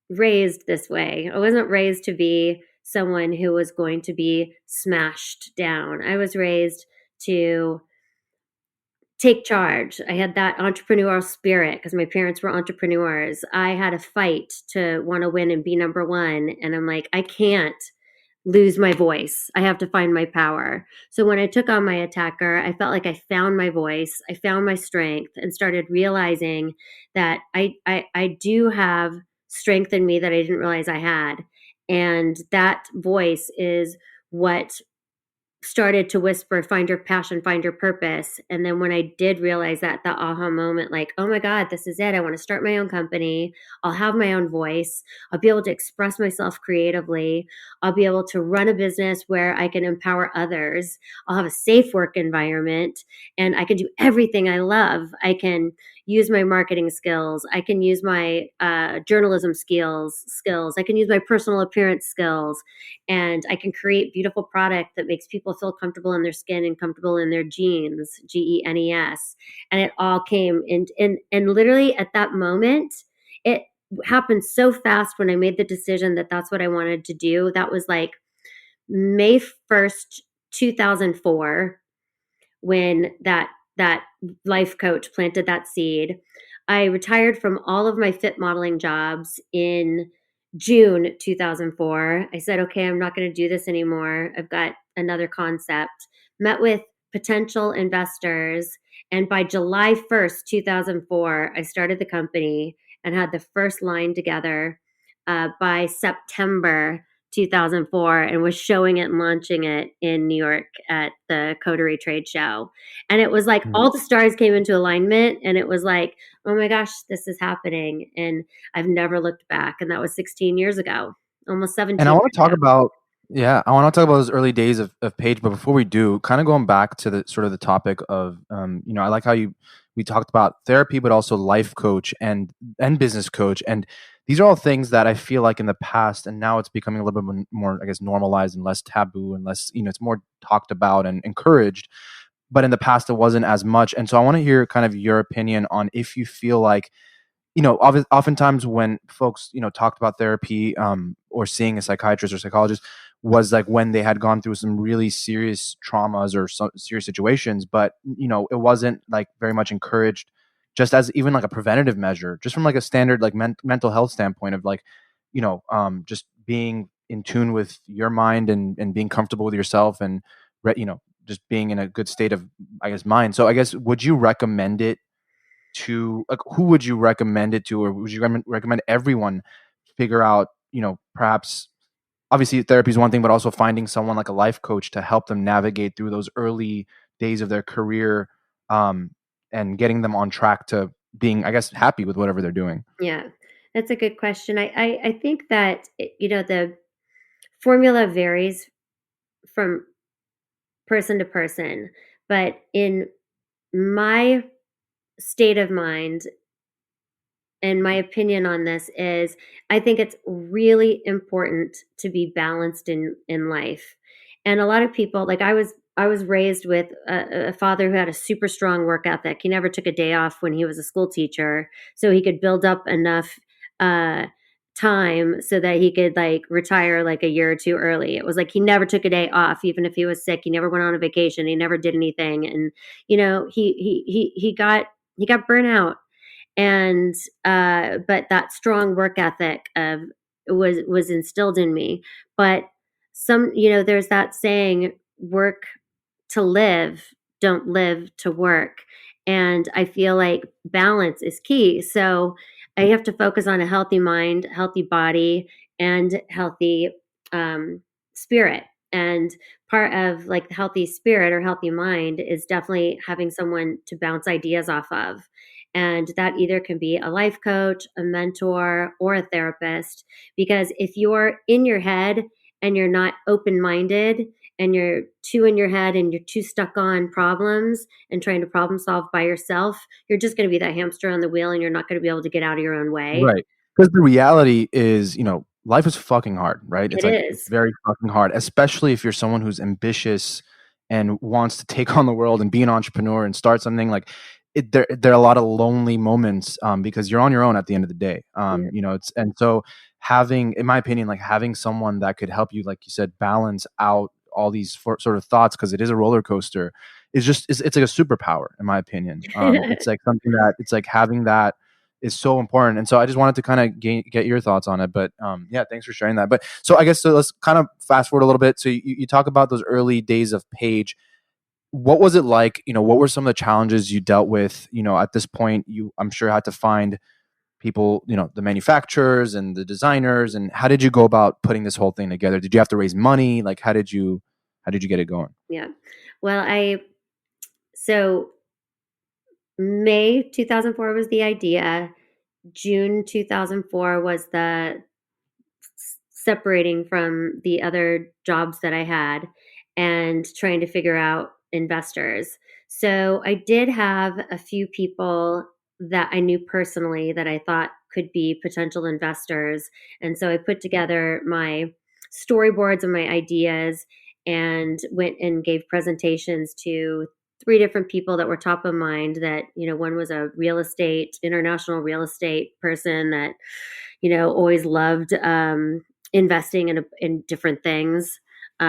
raised this way. I wasn't raised to be someone who was going to be smashed down. I was raised to take charge. I had that entrepreneurial spirit because my parents were entrepreneurs. I had a fight to want to win and be number one. And I'm like, I can't lose my voice. I have to find my power. So when I took on my attacker, I felt like I found my voice, I found my strength, and started realizing that I do have strength in me that I didn't realize I had. And that voice is what started to whisper, find your passion, find your purpose. And then when I did realize that, the aha moment, like, oh my God, this is it. I want to start my own company. I'll have my own voice. I'll be able to express myself creatively. I'll be able to run a business where I can empower others. I'll have a safe work environment and I can do everything I love. I can use my marketing skills. I can use my journalism skills. I can use my personal appearance skills, and I can create beautiful product that makes people feel comfortable in their skin and comfortable in their jeans, GENES. And it all came in, and literally at that moment, it happened so fast when I made the decision that that's what I wanted to do. That was like May 1st, 2004, when that life coach planted that seed. I retired from all of my fit modeling jobs in June 2004. I said, okay, I'm not going to do this anymore. I've got another concept. Met with potential investors. And by July 1st, 2004, I started the company and had the first line together by September 2004, and was showing it and launching it in New York at the Coterie Trade Show. And it was like all the stars came into alignment, and it was like, oh my gosh, this is happening. And I've never looked back. And that was 16 years ago, almost 17 And I want years to talk ago. about, I want to talk about those early days of Paige. But before we do, kind of going back to the sort of the topic of, I like how we talked about therapy, but also life coach and business coach. And these are all things that I feel like in the past, and now it's becoming a little bit more, I guess, normalized and less taboo and less, it's more talked about and encouraged. But in the past, it wasn't as much. And so I want to hear kind of your opinion on if you feel like, oftentimes when folks, talked about therapy or seeing a psychiatrist or psychologist was like when they had gone through some really serious traumas or some serious situations, but, it wasn't like very much encouraged just as even like a preventative measure, just from like a standard like mental health standpoint of like, just being in tune with your mind and being comfortable with yourself and, just being in a good state of, I guess, mind. So I guess, would you recommend it to, like, who would you recommend it to, or would you recommend everyone figure out, perhaps obviously therapy is one thing, but also finding someone like a life coach to help them navigate through those early days of their career, and getting them on track to being, I guess, happy with whatever they're doing? Yeah, that's a good question. I think that, the formula varies from person to person, but in my state of mind, and my opinion on this is, I think it's really important to be balanced in life. And a lot of people, like I was raised with a father who had a super strong work ethic. He never took a day off when he was a school teacher, so he could build up enough uh, time so that he could like retire like a year or two early. It was like he never took a day off, even if he was sick. He never went on a vacation. He never did anything, and he got burnout. And but that strong work ethic of was instilled in me. But there's that saying, work to live, don't live to work. And I feel like balance is key. So I have to focus on a healthy mind, healthy body, and healthy spirit. And part of like the healthy spirit or healthy mind is definitely having someone to bounce ideas off of. And that either can be a life coach, a mentor, or a therapist. Because if you're in your head and you're not open minded, and you're too in your head and you're too stuck on problems and trying to problem solve by yourself, you're just going to be that hamster on the wheel, and you're not going to be able to get out of your own way. Right. Because the reality is, life is fucking hard, right? It's It like, it's is. very fucking hard, especially if you're someone who's ambitious and wants to take on the world and be an entrepreneur and start something. Like, there are a lot of lonely moments, because you're on your own at the end of the day. Yeah. And so having, in my opinion, like having someone that could help you, like you said, balance out all these sort of thoughts, because it is a roller coaster, it's like a superpower, in my opinion. It's like something that, it's like having that is so important. And so I just wanted to kind of get your thoughts on it. But yeah, thanks for sharing that. But so I guess, so let's kind of fast forward a little bit. So you talk about those early days of Paige. What was it like? What were some of the challenges you dealt with? At this point, I'm sure, had to find people, the manufacturers and the designers. And how did you go about putting this whole thing together? Did you have to raise money? Like, how did you get it going? Yeah. Well, so May 2004 was the idea. June 2004 was the separating from the other jobs that I had and trying to figure out investors. So I did have a few people that I knew personally that I thought could be potential investors. And so I put together my storyboards and my ideas and went and gave presentations to three different people that were top of mind. That, one was a international real estate person that, always loved investing in different things,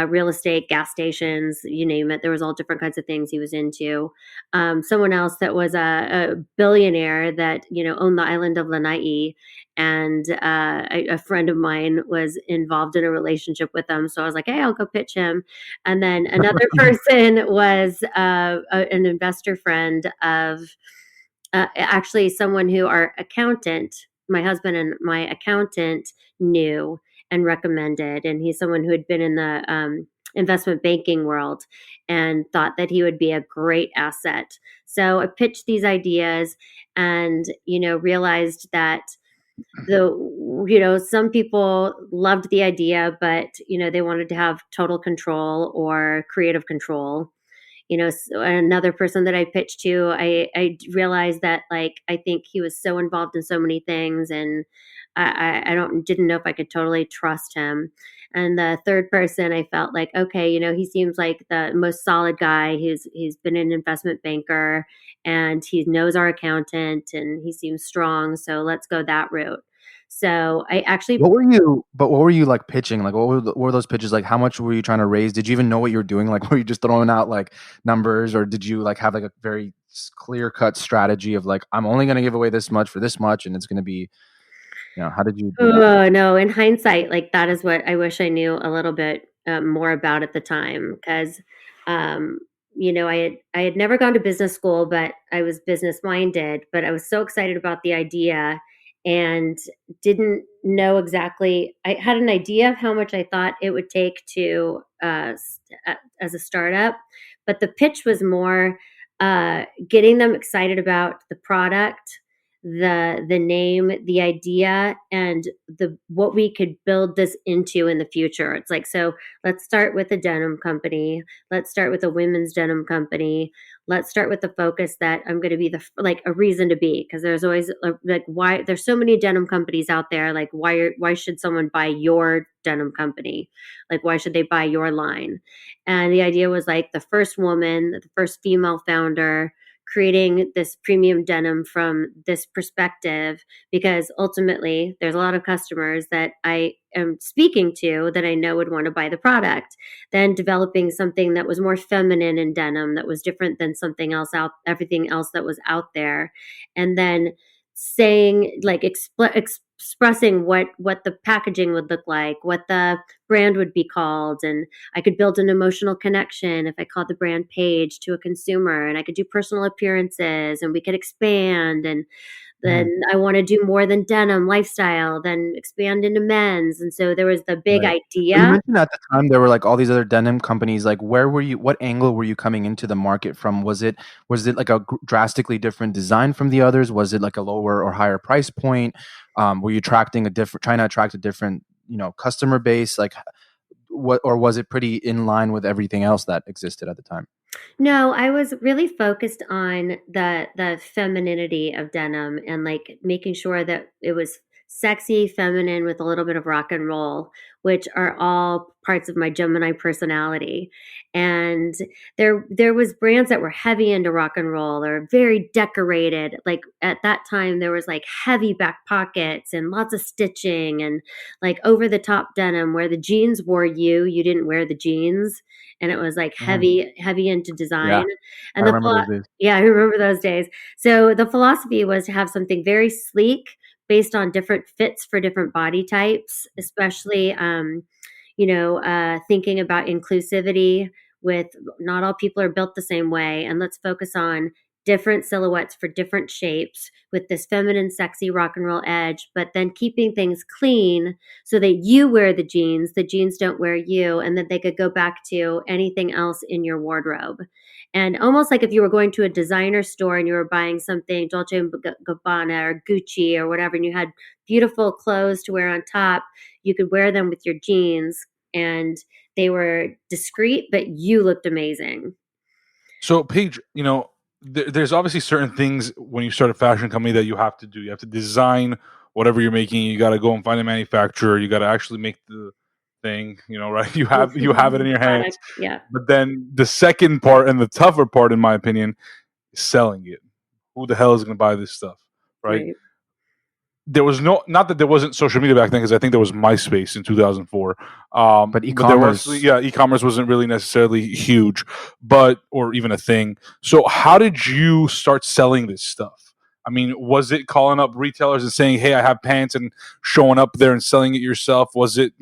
real estate, gas stations, you name it. There was all different kinds of things he was into. Someone else that was a billionaire that, owned the island of Lanai. And a friend of mine was involved in a relationship with him. So I was like, hey, I'll go pitch him. And then another person was an investor friend of actually someone who my husband and my accountant knew and recommended. And he's someone who had been in the investment banking world and thought that he would be a great asset. So I pitched these ideas and, realized that some people loved the idea, but, they wanted to have total control or creative control. Another person that I pitched to, I realized that, like, I think he was so involved in so many things, and I didn't know if I could totally trust him. And the third person, I felt like, okay, he seems like the most solid guy. He's been an investment banker, and he knows our accountant, and he seems strong. So let's go that route. So I actually What were you like pitching? Like, what were those pitches like? How much were you trying to raise? Did you even know what you were doing? Like, were you just throwing out like numbers, or did you like have like a very clear cut strategy of like, I'm only going to give away this much for this much, and it's going to be, how did you do that? Oh, no, in hindsight, like, that is what I wish I knew a little bit more about at the time. Because, um, I had never gone to business school, but I was business minded. But I was so excited about the idea and didn't know exactly. I had an idea of how much I thought it would take to as a startup, but the pitch was more getting them excited about the product, the name, the idea, and the what we could build this into in the future. It's like, so let's start with a denim company. Let's start with a women's denim company. Let's start with the focus that I'm going to be like a reason to be, because there's always like, why there's so many denim companies out there. Like, why should someone buy your denim company? Like, why should they buy your line? And the idea was like the first woman, the first female founder, creating this premium denim from this perspective, because ultimately there's a lot of customers that I am speaking to that I know would want to buy the product. Then developing something that was more feminine in denim, that was different than everything else that was out there. And then saying, like, expressing what the packaging would look like, what the brand would be called. And I could build an emotional connection if I called the brand Paige to a consumer, and I could do personal appearances, and we could expand. And then I want to do more than denim lifestyle, then expand into men's. And so there was the big Right. You idea. mentioned at the time there were like all these other denim companies. Like, what angle were you coming into the market from? Was it like a drastically different design from the others? Was it like a lower or higher price point? Were you trying to attract a different, customer base? Like, or was it pretty in line with everything else that existed at the time? No, I was really focused on the femininity of denim, and like making sure that it was sexy, feminine with a little bit of rock and roll, which are all parts of my Gemini personality. And there was brands that were heavy into rock and roll or very decorated. Like at that time there was like heavy back pockets and lots of stitching and like over the top denim where the jeans wore you didn't wear the jeans, and it was like heavy into Yeah, design. I And remember those days. yeah, I remember those days. So the philosophy was to have something very sleek based on different fits for different body types, especially thinking about inclusivity with not all people are built the same way. And let's focus on different silhouettes for different shapes with this feminine, sexy rock and roll edge, but then keeping things clean so that you wear the jeans don't wear you, and that they could go back to anything else in your wardrobe. And almost like if you were going to a designer store and you were buying something Dolce and Gabbana or Gucci or whatever, and you had beautiful clothes to wear on top, you could wear them with your jeans and they were discreet, but you looked amazing. So, Paige, there's obviously certain things when you start a fashion company that you have to do. You have to design whatever you're making. You got to go and find a manufacturer. You got to actually make the thing, right? You have it in your hands. Yeah. But then the second part and the tougher part, in my opinion, is selling it. Who the hell is going to buy this stuff, right? There was not that there wasn't social media back then, because I think there was MySpace in 2004. But e-commerce, e-commerce wasn't really necessarily huge, or even a thing. So how did you start selling this stuff? I mean, was it calling up retailers and saying, "Hey, I have pants," and showing up there and selling it yourself? Was it,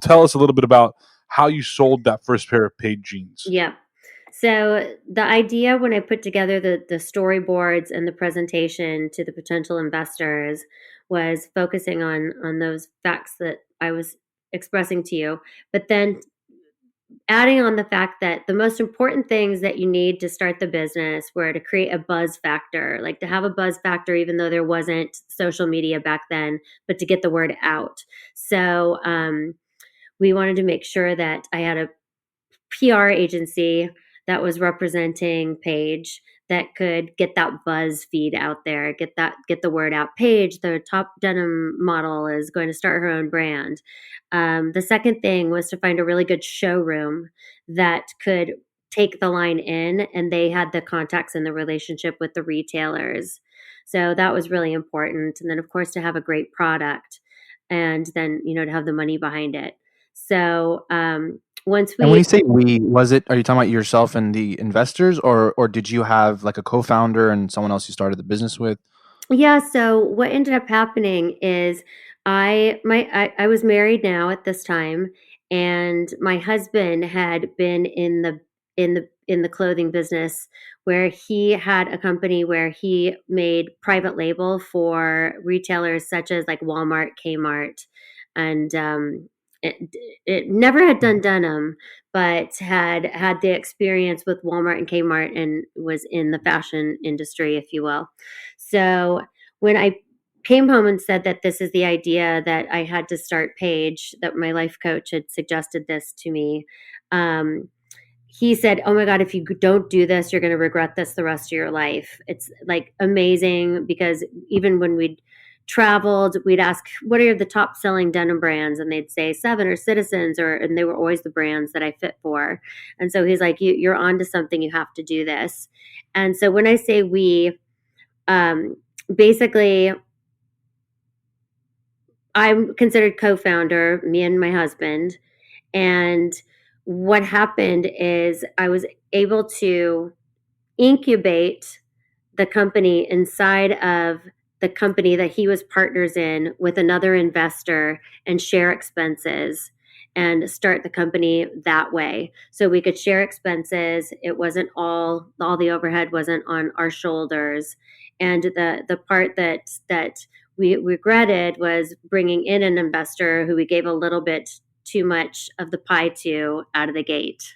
tell us a little bit about how you sold that first pair of Paige jeans? Yeah. So the idea when I put together the storyboards and the presentation to the potential investors was focusing on those facts that I was expressing to you, but then adding on the fact that the most important things that you need to start the business were to create a buzz factor, like to have a buzz factor, even though there wasn't social media back then, but to get the word out. So we wanted to make sure that I had a PR agency that was representing Paige that could get that buzz feed out there, get the word out. Paige, the top denim model, is going to start her own brand. The second thing was to find a really good showroom that could take the line in, and they had the contacts and the relationship with the retailers. So that was really important. And then, of course, to have a great product, and then to have the money behind it. So once we, and when you say we, are you talking about yourself and the investors, or did you have like a co-founder and someone else you started the business with? Yeah. So what ended up happening is I was married now at this time, and my husband had been in the clothing business where he had a company where he made private label for retailers such as like Walmart, Kmart, and it never had done denim, but had the experience with Walmart and Kmart and was in the fashion industry, if you will. So when I came home and said that this is the idea that I had to start Paige, that my life coach had suggested this to me, he said, "Oh my God, if you don't do this, you're going to regret this the rest of your life." It's like amazing, because even when we'd traveled, we'd ask, "What are the top selling denim brands?" And they'd say Seven or Citizens, and they were always the brands that I fit for. And so he's like, "You're onto something. You have to do this." And so when I say we, basically, I'm considered co-founder, me and my husband. And what happened is I was able to incubate the company inside of the company that he was partners in with another investor and share expenses and start the company that way. So we could share expenses. It wasn't all the overhead wasn't on our shoulders. And the part that we regretted was bringing in an investor who we gave a little bit too much of the pie to out of the gate.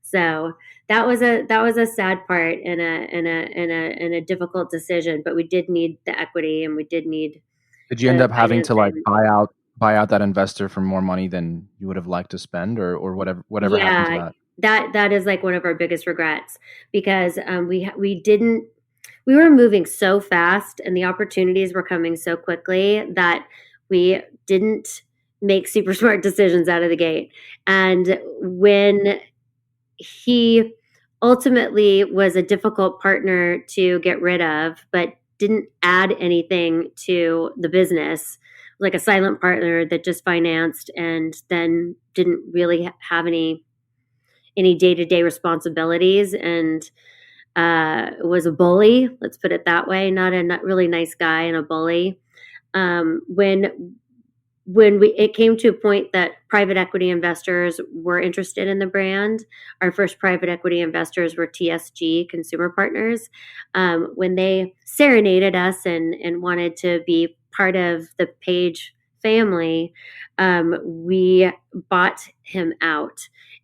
So that was a sad part and a difficult decision, but we did need the equity, and we did need. Did you end up having to like buy out that investor for more money than you would have liked to spend, or whatever happened to that? That is like one of our biggest regrets, because we didn't. we were moving so fast and the opportunities were coming so quickly that we didn't make super smart decisions out of the gate. And when he ultimately was a difficult partner to get rid of, but didn't add anything to the business, like a silent partner that just financed and then didn't really have any day-to-day responsibilities, and was a bully, let's put it that way, not really nice guy and a bully. When it came to a point that private equity investors were interested in the brand, our first private equity investors were TSG Consumer Partners. When they serenaded us and wanted to be part of the Paige family, we bought him out.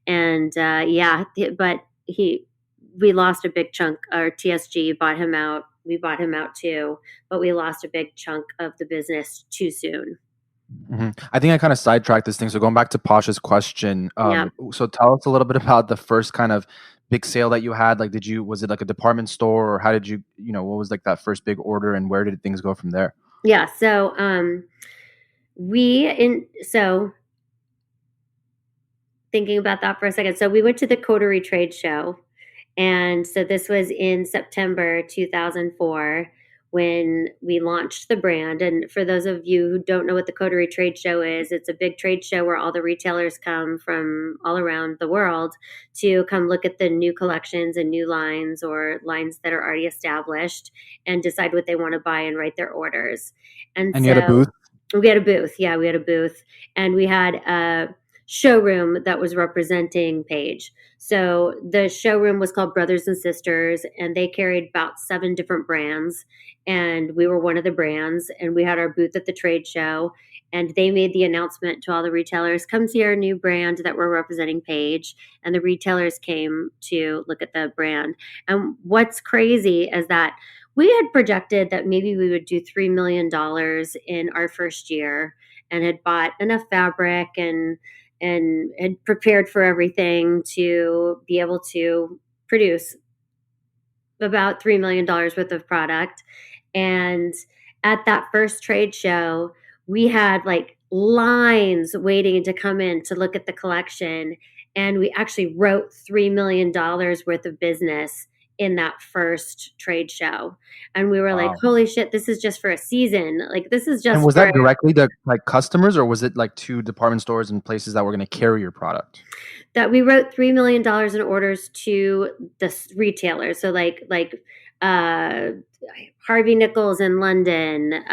And but we lost a big chunk. Our TSG bought him out. We bought him out too, but we lost a big chunk of the business too soon. I think I kind of sidetracked this thing. So going back to Pasha's question, so tell us a little bit about the first kind of big sale that you had. Like, was it like a department store, or how did you, what was like that first big order, and where did things go from there? Yeah. So, thinking about that for a second. So we went to the Coterie Trade Show, and so this was in September 2004. When we launched the brand. And for those of you who don't know what the Coterie Trade Show is, it's a big trade show where all the retailers come from all around the world to come look at the new collections and new lines, or lines that are already established, and decide what they want to buy and write their orders. And so you had a booth? We had a booth. Yeah, we had a booth. And we had a showroom that was representing Paige. So the showroom was called Brothers and Sisters, and they carried about 7 different brands. And we were one of the brands, and we had our booth at the trade show, and they made the announcement to all the retailers, come see our new brand that we're representing Paige. And the retailers came to look at the brand. And what's crazy is that we had projected that maybe we would do $3 million in our first year, and had bought enough fabric and had prepared for everything to be able to produce about $3 million worth of product. And at that first trade show, we had like lines waiting to come in to look at the collection. And we actually wrote $3 million worth of business in that first trade show. And we were like, holy shit, this is just for a season. Like, this is just. And was that directly to like customers, or was it like to department stores and places that were going to carry your product? That we wrote $3 million in orders to the retailers. So like Harvey Nichols in London,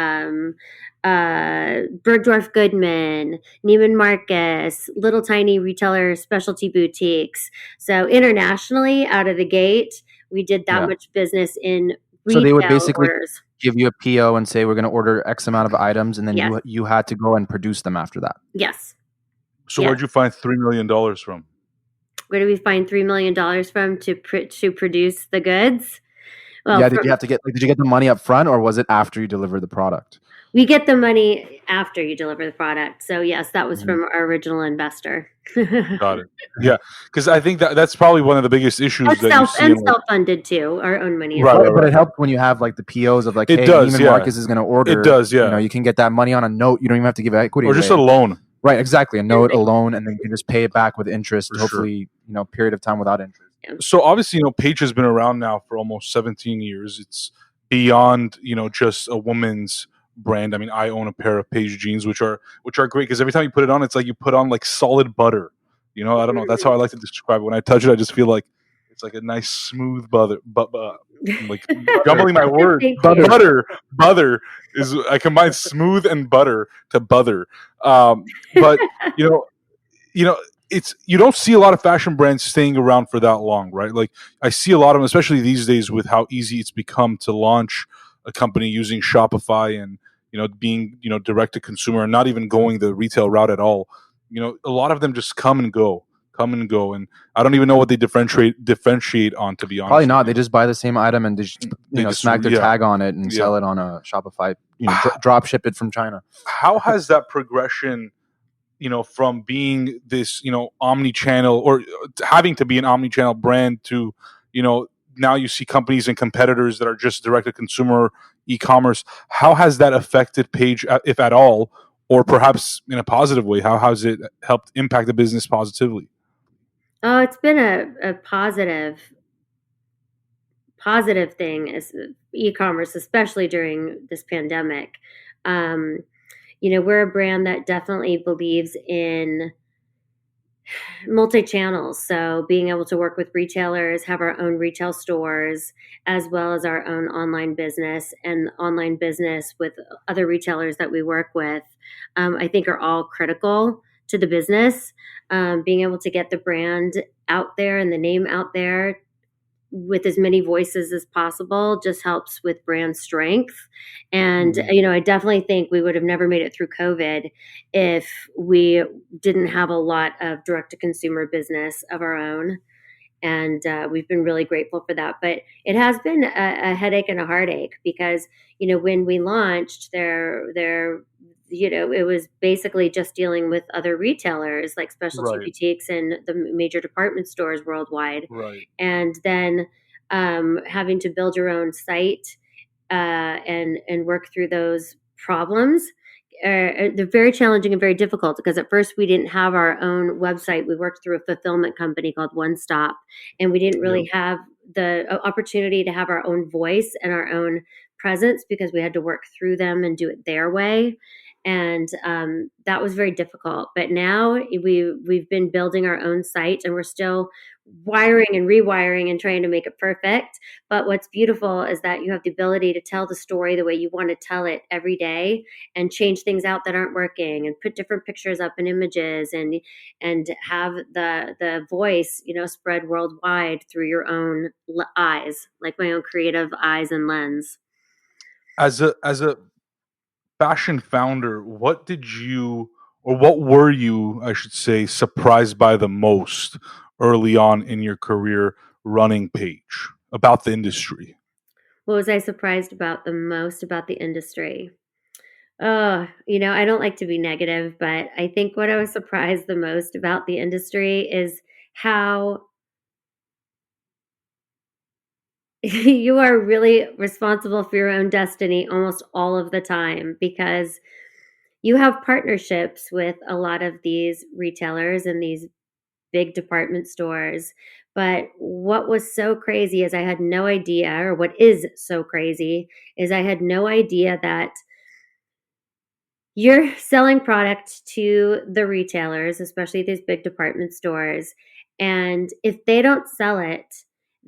Bergdorf Goodman, Neiman Marcus, little tiny retailer specialty boutiques. So internationally, out of the gate, we did that much business in retail. So they would basically give you a PO and say, we're going to order X amount of items, and then you had to go and produce them after that. Yes. So where'd you find $3 million from? Where did we find $3 million from to produce the goods? Well, did you get the money up front, or was it after you delivered the product? We get the money after you deliver the product. So yes, that was from our original investor. Got it. Yeah, because I think that's probably one of the biggest issues. Self-funded too, our own money. Right. But it helps when you have like the POs of like, Neiman Marcus is going to order. It does, yeah. You can get that money on a note. You don't even have to give equity or just a loan. Right, exactly. A note, a loan, and then you can just pay it back with interest. For hopefully, period of time without interest. So obviously, Paige has been around now for almost 17 years. It's beyond, just a woman's brand. I mean, I own a pair of Paige jeans, which are great, because every time you put it on, it's like you put on like solid butter. I don't know. That's how I like to describe it. When I touch it, I just feel like it's like a nice smooth butter. I'm like jumbling my word. Butter is, I combine smooth and butter to butter. But it's, you don't see a lot of fashion brands staying around for that long, right? Like, I see a lot of them, especially these days with how easy it's become to launch a company using Shopify and being direct to consumer and not even going the retail route at all. A lot of them just come and go, and I don't even know what they differentiate on, to be honest. Probably not. They just buy the same item and they just smack their tag on it and sell it on a Shopify. Drop ship it from China. How has that progression, from being this, omni-channel, or having to be an omni-channel brand, to, now you see companies and competitors that are just direct to consumer e-commerce. How has that affected Paige, if at all, or perhaps in a positive way? How has it helped impact the business positively? Oh, it's been a positive thing as e-commerce, especially during this pandemic. Um, we're a brand that definitely believes in multi-channels. So being able to work with retailers, have our own retail stores, as well as our own online business and online business with other retailers that we work with, I think are all critical to the business. Being able to get the brand out there and the name out there with as many voices as possible just helps with brand strength. And, I definitely think we would have never made it through COVID if we didn't have a lot of direct to consumer business of our own. And we've been really grateful for that. But it has been a headache and a heartache because, when we launched, it was basically just dealing with other retailers like specialty Right, boutiques and the major department stores worldwide. right. And then having to build your own site and work through those problems. They're very challenging and very difficult because at first we didn't have our own website. We worked through a fulfillment company called One Stop, and we didn't Yep. really have the opportunity to have our own voice and our own presence because we had to work through them and do it their way. And that was very difficult. But now we've been building our own site, and we're still wiring and rewiring and trying to make it perfect. But what's beautiful is that you have the ability to tell the story the way you want to tell it every day and change things out that aren't working and put different pictures up and images and have the voice, spread worldwide through your own eyes, like my own creative eyes and lens. As a fashion founder, what did you, or what were you, I should say, surprised by the most early on in your career running Page about the industry? What was I surprised about the most about the industry? Oh, I don't like to be negative, but I think what I was surprised the most about the industry is how you are really responsible for your own destiny almost all of the time because you have partnerships with a lot of these retailers and these big department stores. But what was so crazy is I had no idea, or what is so crazy is I had no idea that you're selling product to the retailers, especially these big department stores. And if they don't sell it,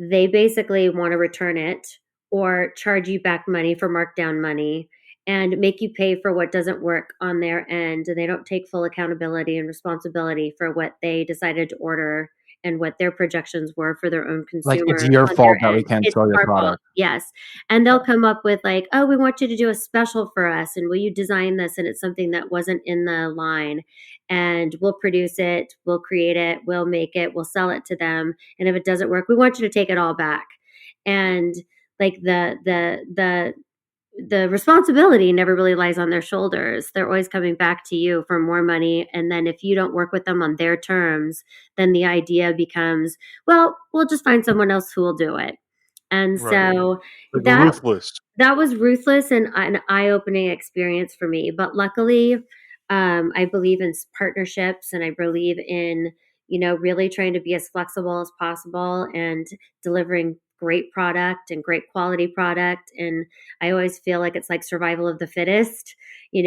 they basically want to return it or charge you back money for markdown money and make you pay for what doesn't work on their end. And they don't take full accountability and responsibility for what they decided to order and what their projections were for their own Like, it's consumer your on their fault that we end. can't It's sell your our fault. product. Yes. And they'll come up with like, oh, we want you to do a special for us. And will you design this? And it's something that wasn't in the line. And we'll produce it, we'll create it, we'll make it, we'll sell it to them. And if it doesn't work, we want you to take it all back. And like the responsibility never really lies on their shoulders. They're always coming back to you for more money. And then if you don't work with them on their terms, then the idea becomes, well, we'll just find someone else who will do it. And Right. so Like that ruthless. that was ruthless and an eye-opening experience for me. But luckily, I believe in partnerships and I believe in, really trying to be as flexible as possible and delivering great product and great quality product. And I always feel like it's like survival of the fittest. The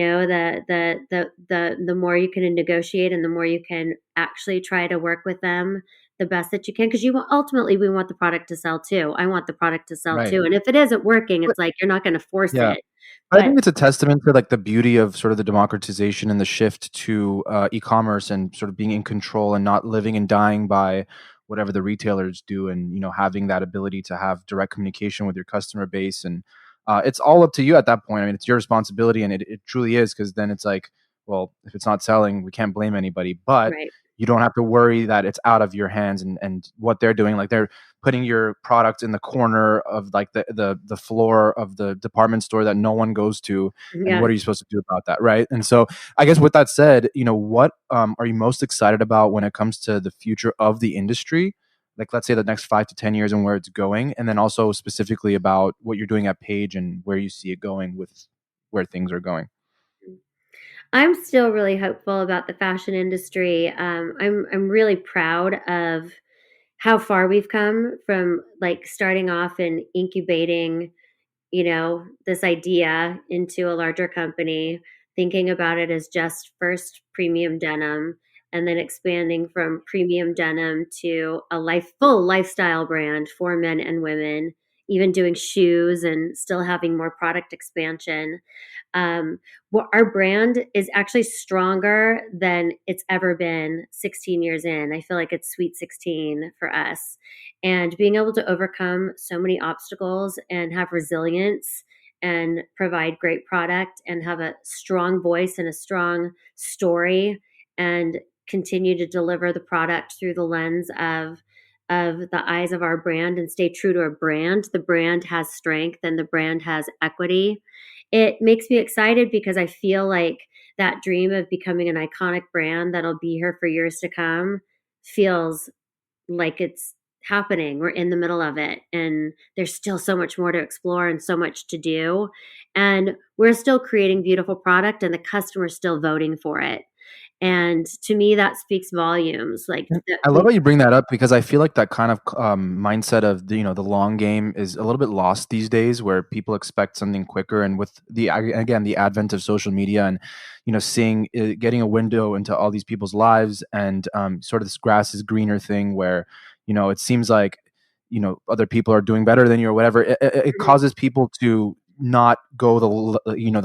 more you can negotiate and the more you can actually try to work with them the best that you can because ultimately we want the product to sell too. I want the product to sell Right. too. And if it isn't working, it's like you're not going to force Yeah. it. I But think it's a testament to like the beauty of sort of the democratization and the shift to e-commerce and sort of being in control and not living and dying by whatever the retailers do, and having that ability to have direct communication with your customer base, and it's all up to you at that point. I mean, it's your responsibility, and it truly is, because then it's like, well, if it's not selling, we can't blame anybody, but right. you don't have to worry that it's out of your hands, and what they're doing, like they're putting your product in the corner of like the floor of the department store that no one goes to, and Yeah. what are you supposed to do about that, right? And so I guess with that said, what are you most excited about when it comes to the future of the industry? like let's say the next 5 to 10 years and where it's going, and then also specifically about what you're doing at Paige and where you see it going with where things are going. I'm still really hopeful about the fashion industry. I'm really proud of how far we've come from like starting off and incubating, this idea into a larger company, thinking about it as just first premium denim and then expanding from premium denim to a full lifestyle brand for men and women, even doing shoes and still having more product expansion. Our brand is actually stronger than it's ever been 16 years in. I feel like it's sweet 16 for us. And being able to overcome so many obstacles and have resilience and provide great product and have a strong voice and a strong story and continue to deliver the product through the lens of the eyes of our brand and stay true to our brand. The brand has strength and the brand has equity. It makes me excited because I feel like that dream of becoming an iconic brand that'll be here for years to come feels like it's happening. We're in the middle of it, and there's still so much more to explore and so much to do. And we're still creating beautiful product, and the customer's still voting for it. And to me, that speaks volumes. Like, I love how you bring that up because I feel like that kind of mindset of the long game is a little bit lost these days, where people expect something quicker. And with the advent of social media and seeing getting a window into all these people's lives and sort of this grass is greener thing, where it seems like other people are doing better than you or whatever. It causes people to not go the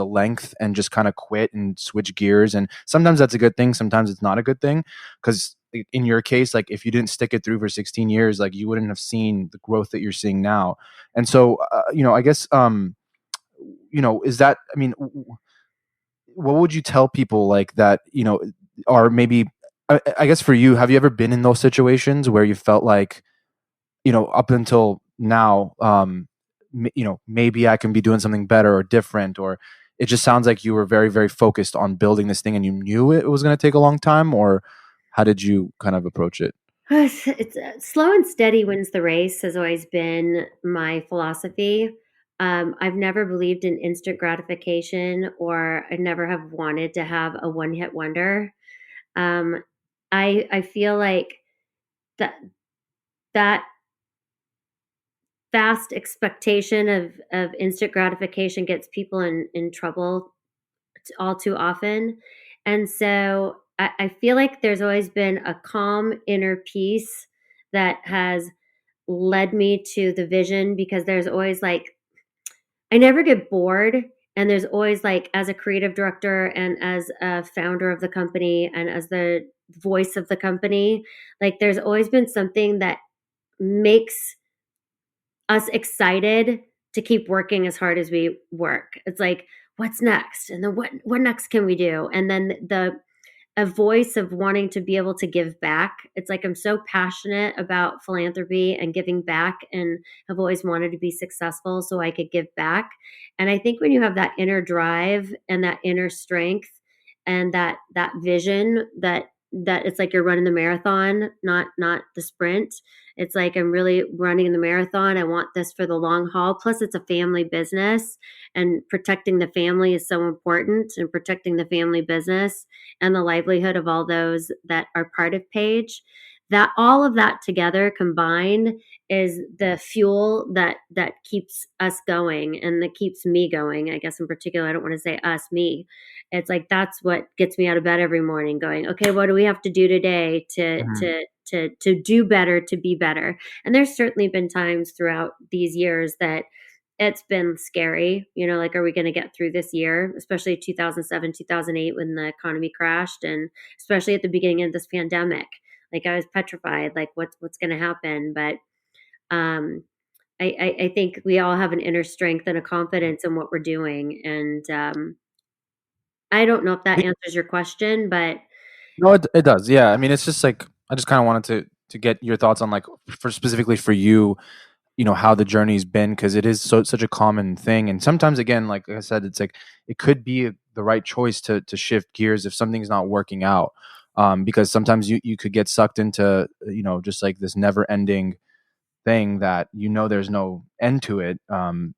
length and just kind of quit and switch gears. And sometimes that's a good thing, sometimes it's not a good thing, because in your case, like if you didn't stick it through for 16 years, like you wouldn't have seen the growth that you're seeing now. And so I guess is that, I mean, what would you tell people like that, or maybe I guess for you, have you ever been in those situations where you felt like, up until now, maybe I can be doing something better or different, or it just sounds like you were very, very focused on building this thing and you knew it was going to take a long time, or how did you kind of approach it? It's slow and steady wins the race has always been my philosophy. I've never believed in instant gratification, or I never have wanted to have a one hit wonder. Um, I feel like that that fast expectation of instant gratification gets people in trouble all too often. And so I feel like there's always been a calm inner peace that has led me to the vision, because there's always like, I never get bored. And there's always like, as a creative director and as a founder of the company and as the voice of the company, like there's always been something that makes us excited to keep working as hard as we work. It's like, what's next? And then what next can we do? And then a voice of wanting to be able to give back. It's like I'm so passionate about philanthropy and giving back, and have always wanted to be successful so I could give back. And I think when you have that inner drive and that inner strength and that vision, that it's like you're running the marathon, not the sprint. It's like I'm really running the marathon. I want this for the long haul. Plus, it's a family business, and protecting the family is so important, and protecting the family business and the livelihood of all those that are part of Paige. That all of that together combined is the fuel that keeps us going and that keeps me going. I guess in particular, I don't want to say us, me. It's like that's what gets me out of bed every morning, going, okay, what do we have to do today to do better, to be better? And there's certainly been times throughout these years that it's been scary, like, are we going to get through this year, especially 2007, 2008, when the economy crashed, and especially at the beginning of this pandemic. Like I was petrified, like what's going to happen. But I think we all have an inner strength and a confidence in what we're doing. And I don't know if that answers your question, but No, it does. Yeah. I mean, it's just like, I just kind of wanted to get your thoughts on like, for specifically for you, how the journey's been, because it is such a common thing. And sometimes, again, like I said, it's like it could be the right choice to shift gears if something's not working out. because sometimes you could get sucked into, just like this never ending thing that, there's no end to it.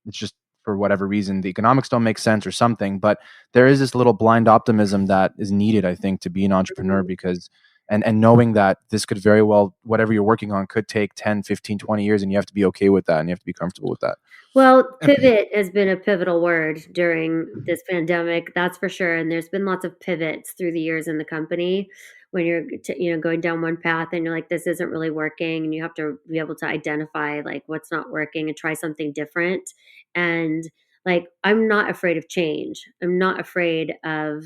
It's just, for whatever reason, the economics don't make sense or something, but there is this little blind optimism that is needed, I think, to be an entrepreneur, because and knowing that this could very well, whatever you're working on could take 10, 15, 20 years, and you have to be okay with that, and you have to be comfortable with that. Well, pivot has been a pivotal word during this pandemic, that's for sure. And there's been lots of pivots through the years in the company when you're, going down one path and you're like, this isn't really working, and you have to be able to identify like what's not working and try something different. And like, I'm not afraid of change. I'm not afraid of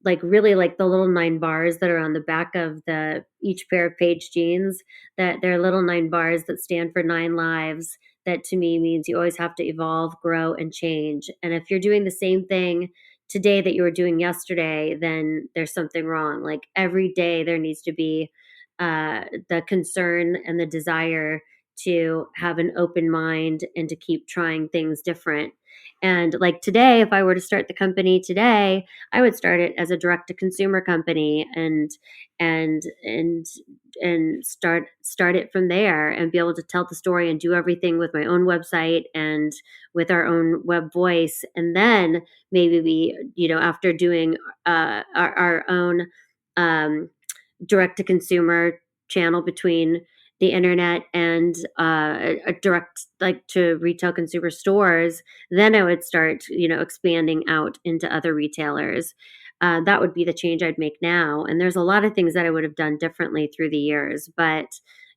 like really like the little 9 bars that are on the back of the each pair of Paige jeans, that they're little 9 bars that stand for 9 lives. That to me means you always have to evolve, grow, and change. And if you're doing the same thing today that you were doing yesterday, then there's something wrong. Like every day there needs to be the concern and the desire to have an open mind and to keep trying things different. And like today, if I were to start the company today, I would start it as a direct to consumer company and and and start it from there and be able to tell the story and do everything with my own website and with our own web voice. And then maybe we, after doing our own direct to consumer channel between the internet and a direct like to retail consumer stores, then I would start, expanding out into other retailers. That would be the change I'd make now. And there's a lot of things that I would have done differently through the years, but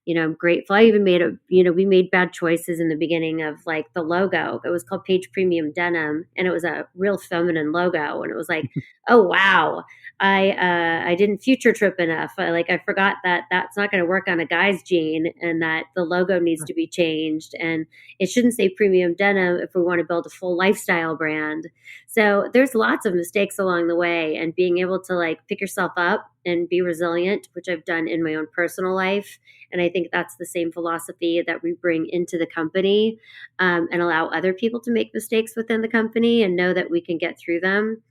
I'm grateful. I even we made bad choices in the beginning of like the logo. It was called Page Premium Denim, and it was a real feminine logo. And it was like, oh wow, I didn't future trip enough. I forgot that that's not going to work on a guy's jean, and that the logo needs to be changed, and it shouldn't say premium denim if we want to build a full lifestyle brand. So there's lots of mistakes along the way, and being able to like pick yourself up and be resilient, which I've done in my own personal life. And I think that's the same philosophy that we bring into the company, and allow other people to make mistakes within the company and know that we can get through them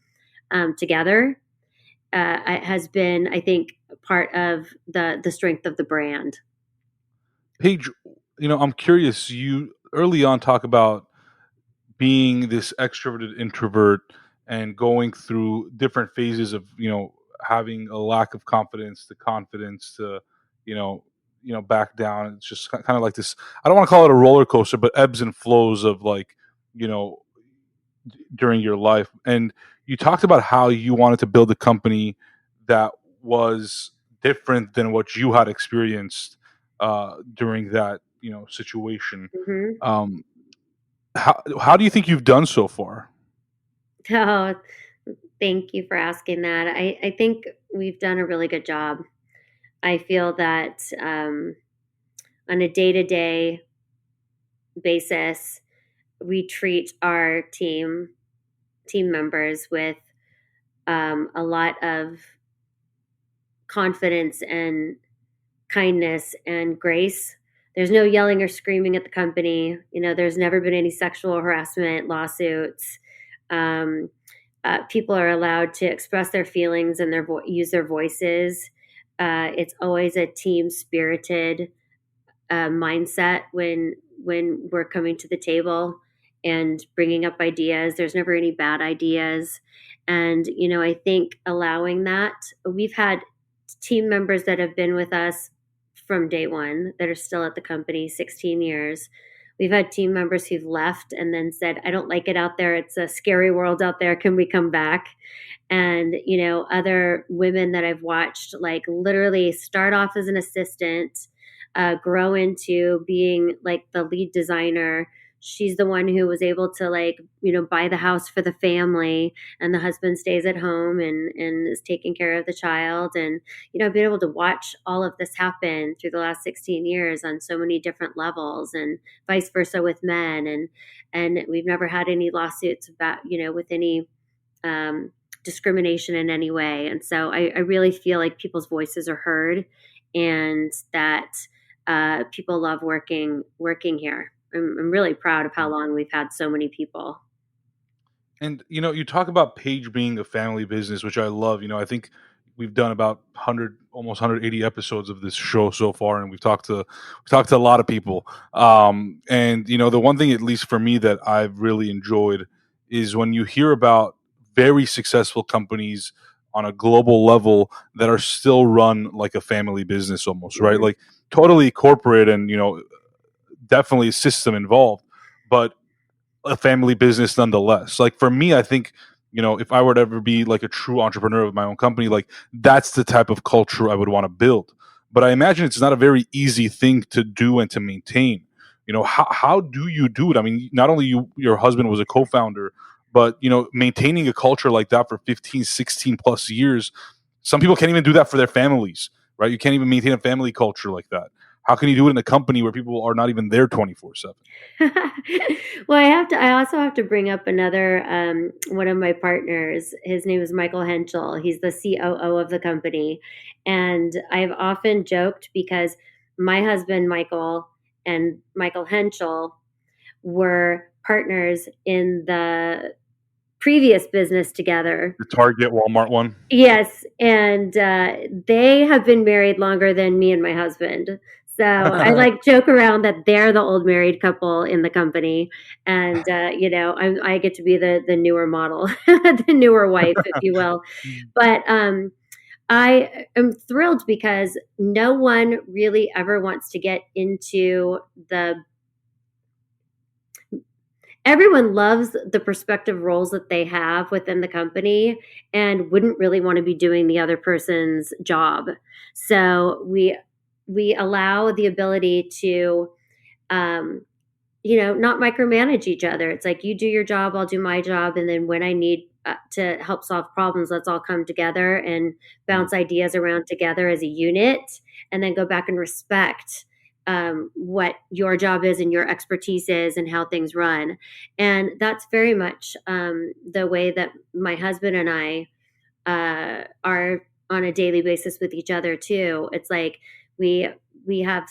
together. It has been, I think, part of the strength of the brand. Paige, I'm curious. You early on talk about being this extroverted introvert and going through different phases of, having a lack of confidence to confidence to, back down. It's just kind of like this. I don't want to call it a roller coaster, but ebbs and flows of like, during your life. And you talked about how you wanted to build a company that was different than what you had experienced during that situation. Mm-hmm. How do you think you've done so far? Oh, thank you for asking that. I think we've done a really good job. I feel that on a day-to-day basis, we treat our team members with a lot of confidence and kindness and grace. There's no yelling or screaming at the company. There's never been any sexual harassment lawsuits. People are allowed to express their feelings and use their voices. It's always a team spirited mindset when we're coming to the table and bringing up ideas. There's never any bad ideas. And, I think allowing that, we've had team members that have been with us from day one that are still at the company 16 years. We've had team members who've left and then said, I don't like it out there. It's a scary world out there. Can we come back? And, other women that I've watched, like literally start off as an assistant, grow into being like the lead designer. She's the one who was able to buy the house for the family, and the husband stays at home and is taking care of the child. And, I've been able to watch all of this happen through the last 16 years on so many different levels, and vice versa with men. And we've never had any lawsuits about, with any discrimination in any way. And so I really feel like people's voices are heard, and that people love working here. I'm really proud of how long we've had so many people. And you talk about Paige being a family business, which I love. I think we've done about 100, almost 180 episodes of this show so far, and we talked to a lot of people. And the one thing, at least for me, that I've really enjoyed is when you hear about very successful companies on a global level that are still run like a family business almost, right? Mhm. Like totally corporate, and definitely a system involved, but a family business nonetheless. Like for me, I think, if I were to ever be like a true entrepreneur of my own company, like that's the type of culture I would want to build. But I imagine it's not a very easy thing to do and to maintain. How do you do it? I mean, not only your husband was a co-founder, but maintaining a culture like that for 15, 16 plus years. Some people can't even do that for their families, right? You can't even maintain a family culture like that. How can you do it in a company where people are not even there 24/7? Well, I also have to bring up another one of my partners. His name is Michael Henschel. He's the COO of the company. And I've often joked because my husband, Michael, and Michael Henschel were partners in the previous business together. The Target, Walmart one. Yes, and they have been married longer than me and my husband. So I like joke around that they're the old married couple in the company, and I get to be the newer model, the newer wife, if you will. But I am thrilled because no one really ever wants to get into the everyone loves the prospective roles that they have within the company and wouldn't really want to be doing the other person's job. So we allow the ability to um, not micromanage each other. It's like you do your job, I'll do my job, and then when I need to help solve problems, let's all come together and bounce ideas around together as a unit, and then go back and respect what your job is and your expertise is and how things run. And that's very much the way that my husband and I are on a daily basis with each other too. It's like we we have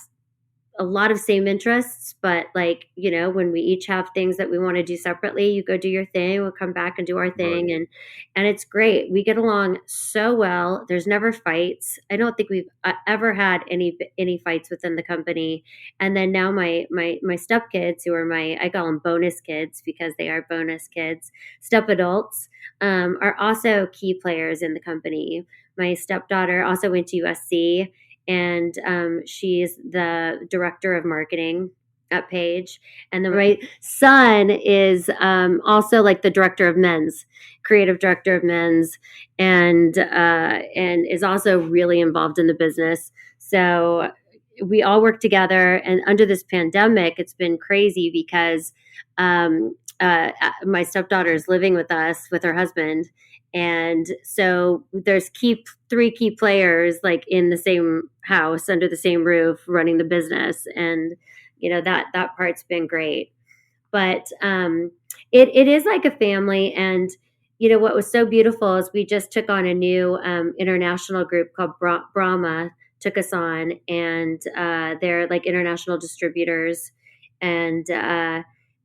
a lot of same interests, but like, when we each have things that we want to do separately, you go do your thing, we'll come back and do our Right. thing. And it's great. We get along so well. There's never fights. I don't think we've ever had any fights within the company. And then now my stepkids, who are I call them bonus kids because they are bonus kids, step adults, are also key players in the company. My stepdaughter also went to USC, and she's the director of marketing at Paige. And then my son is also like the director of men's, creative director of men's, and is also really involved in the business. So we all work together. And under this pandemic, it's been crazy because my stepdaughter is living with us with her husband, and so there's three key players like in the same house under the same roof running the business, and that part's been great. But it is like a family. And what was so beautiful is we just took on a new international group called Brahma, took us on, and they're like international distributors, and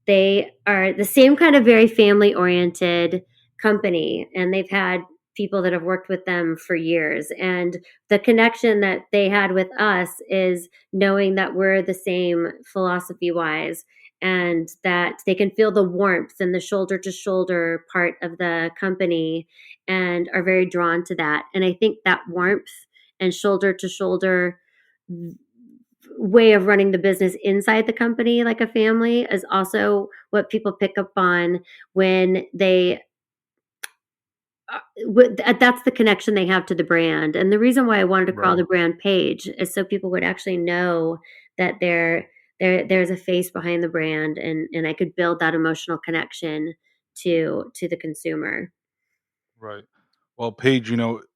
they are the same kind of very family oriented company, and they've had people that have worked with them for years. And the connection that they had with us is knowing that we're the same philosophy wise, and that they can feel the warmth and the shoulder to shoulder part of the company and are very drawn to that. And I think that warmth and shoulder to shoulder way of running the business inside the company like a family is also what people pick up on when they that's the connection they have to the brand. And the reason why I wanted to call Right. the brand Paige is so people would actually know that there's a face behind the brand, and I could build that emotional connection to the consumer. Right. Well, Paige,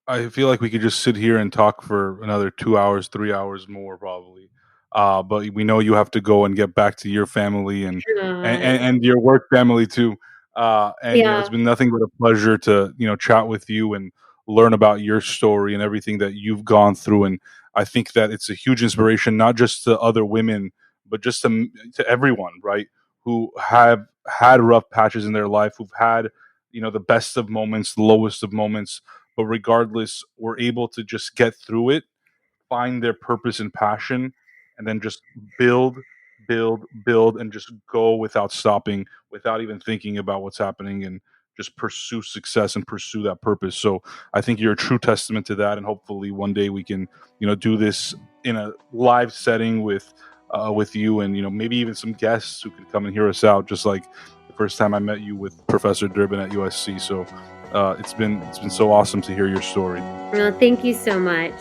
I feel like we could just sit here and talk for another 2 hours, 3 hours more, probably. But we know you have to go and get back to your family and and, Uh, and and your work family too. And yeah. it's been nothing but a pleasure to chat with you and learn about your story and everything that you've gone through. And I think that it's a huge inspiration, not just to other women, but just to everyone, right? Who have had rough patches in their life, who've had the best of moments, the lowest of moments, but regardless, were able to just get through it, find their purpose and passion, and then just build, and just go without stopping, without even thinking about what's happening, and just pursue success and pursue that purpose. So I think you're a true testament to that, and hopefully one day we can, do this in a live setting with you, and maybe even some guests who can come and hear us out, just like the first time I met you with Professor Durbin at USC. So it's been so awesome to hear your story. Well, thank you so much.